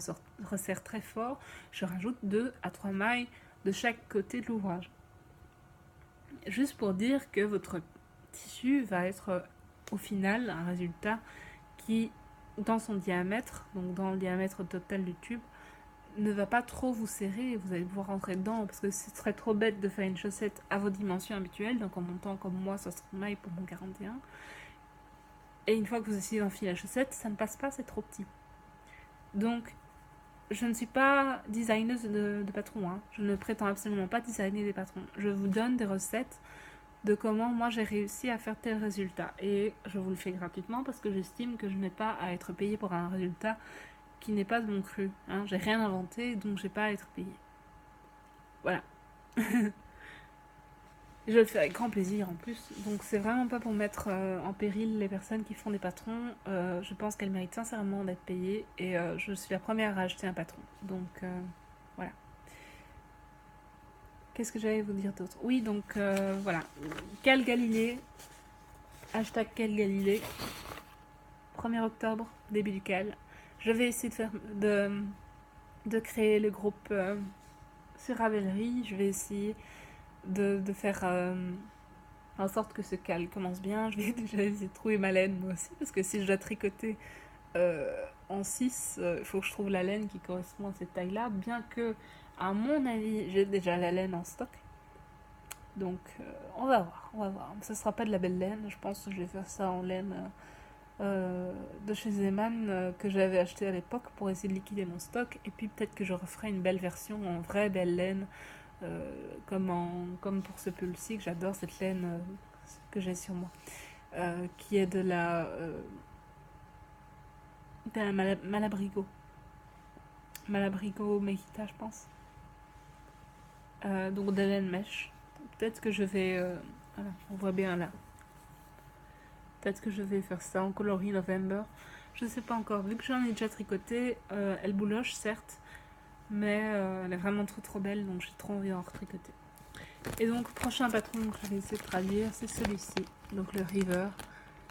resserre très fort, je rajoute 2 à 3 mailles de chaque côté de l'ouvrage. Juste pour dire que votre tissu va être au final un résultat qui, dans son diamètre, donc dans le diamètre total du tube, ne va pas trop vous serrer, vous allez pouvoir rentrer dedans, parce que ce serait trop bête de faire une chaussette à vos dimensions habituelles, donc en montant comme moi 60 mailles pour mon 41. Et une fois que vous essayez d'enfiler la chaussette, ça ne passe pas, c'est trop petit. Donc, je ne suis pas designeuse de patrons, hein. Je ne prétends absolument pas designer des patrons. Je vous donne des recettes de comment moi j'ai réussi à faire tel résultat. Et je vous le fais gratuitement parce que j'estime que je n'ai pas à être payée pour un résultat qui n'est pas de mon cru. Hein. J'ai rien inventé, donc j'ai pas à être payée. Voilà. Je le fais avec grand plaisir en plus. Donc c'est vraiment pas pour mettre en péril les personnes qui font des patrons. Je pense qu'elles méritent sincèrement d'être payées. Et je suis la première à acheter un patron. Donc voilà. Qu'est-ce que j'allais vous dire d'autre? Oui, donc voilà. Cal Galilée. Hashtag Cal Galilée. 1er octobre, début du Cal. Je vais essayer de créer le groupe sur Ravelry. Je vais essayer de faire en sorte que ce Cal commence bien. Je vais déjà essayer de trouver ma laine moi aussi, parce que si je dois tricoter en 6, il faut que je trouve la laine qui correspond à cette taille-là, bien que, à mon avis, j'ai déjà la laine en stock. Donc, on va voir, on va voir. Ce sera pas de la belle laine, je pense que je vais faire ça en laine de chez Zeman que j'avais acheté à l'époque pour essayer de liquider mon stock. Et puis peut-être que je referai une belle version en vraie belle laine, comme pour ce pull-ci, que j'adore cette laine que j'ai sur moi, qui est de la Malabrigo. Malabrigo Mejita, je pense. Donc de laine mèche. Peut-être que je vais... voilà, on voit bien là. Peut-être que je vais faire ça en coloris November. Je sais pas encore. Vu que j'en ai déjà tricoté, elle bouloche certes, mais elle est vraiment trop belle, donc j'ai trop envie d'en retricoter. Et donc, prochain patron que je vais essayer de traduire, c'est celui-ci, donc le River.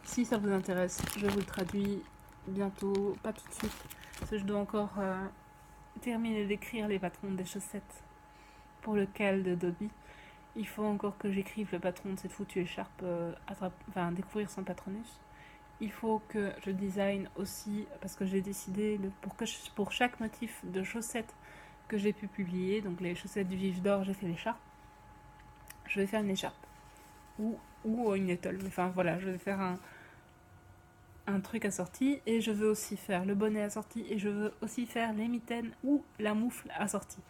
Si ça vous intéresse, je vous le traduis bientôt, pas tout de suite, parce que je dois encore terminer d'écrire les patrons des chaussettes pour le cal de Dobby. Il faut encore que j'écrive le patron de cette foutue écharpe, découvrir son patronus. Il faut que je design aussi, parce que j'ai décidé, pour chaque motif de chaussettes que j'ai pu publier, donc les chaussettes du vif d'or, j'ai fait l'écharpe, je vais faire une écharpe. Ou une étole. Mais enfin voilà, je vais faire un truc assorti, et je veux aussi faire le bonnet assorti, et je veux aussi faire les mitaines ou la moufle assortie.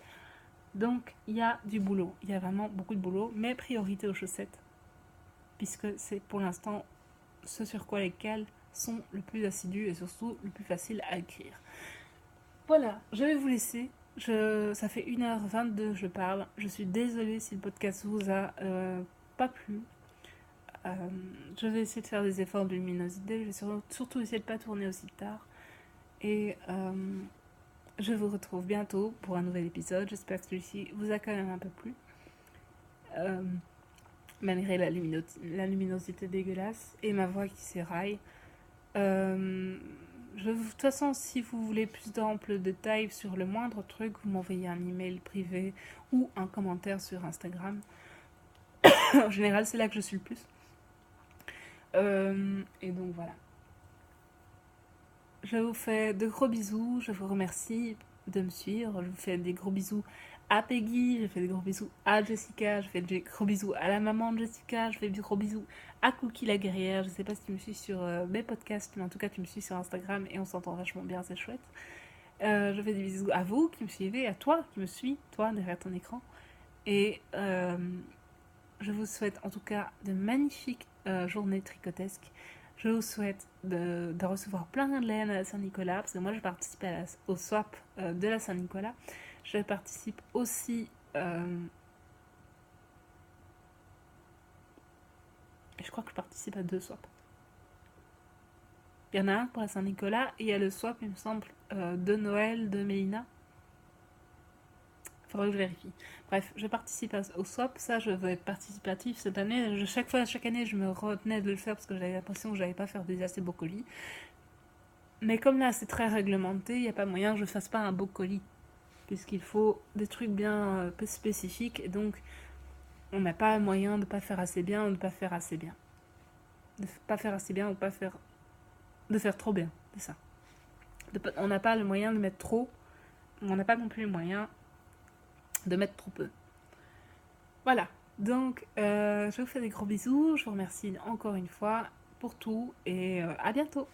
Donc il y a du boulot, il y a vraiment beaucoup de boulot, mais priorité aux chaussettes, puisque c'est pour l'instant ce sur quoi les cales sont le plus assidus et surtout le plus facile à écrire. Voilà, je vais vous laisser. Ça fait 1h22 je parle. Je suis désolée si le podcast vous a pas plu. Je vais essayer de faire des efforts de luminosité. Je vais surtout essayer de ne pas tourner aussi tard. Et je vous retrouve bientôt pour un nouvel épisode. J'espère que celui-ci vous a quand même un peu plu. Malgré la luminosité dégueulasse et ma voix qui s'éraille. De toute façon, si vous voulez plus d'amples détails sur le moindre truc, vous m'envoyez un email privé ou un commentaire sur Instagram. En général, c'est là que je suis le plus. Et donc voilà. Je vous fais de gros bisous. Je vous remercie de me suivre. Je vous fais des gros bisous à Peggy. Je fais des gros bisous à Jessica. Je fais des gros bisous à la maman de Jessica. Je fais des gros bisous à Cookie la guerrière. Je sais pas si tu me suis sur mes podcasts, mais en tout cas tu me suis sur Instagram et on s'entend vachement bien, c'est chouette. Je fais des bisous à vous qui me suivez, à toi qui me suis, toi derrière ton écran. Et je vous souhaite en tout cas de magnifiques journées tricotesques. Je vous souhaite de recevoir plein de laine à la Saint-Nicolas, parce que moi je participe au swap de la Saint-Nicolas. Je participe aussi... je crois que je participe à 2 swaps. Il y en a un pour la Saint-Nicolas et il y a le swap, il me semble, de Noël de Mélina. Faudrait que je vérifie. Bref, je participe au swap. Ça, je veux être participatif cette année. Chaque année, je me retenais de le faire parce que j'avais l'impression que je n'allais pas faire des assez beaux colis. Mais comme là, c'est très réglementé, il n'y a pas moyen que je ne fasse pas un beau colis. Puisqu'il faut des trucs bien spécifiques. Et donc, on n'a pas moyen de ne pas faire assez bien ou de ne pas faire assez bien. De ne pas faire assez bien ou de faire trop bien. C'est ça. On n'a pas le moyen de mettre trop on n'a pas non plus les moyens de mettre trop peu. Voilà, donc je vous fais des gros bisous, je vous remercie encore une fois pour tout et à bientôt.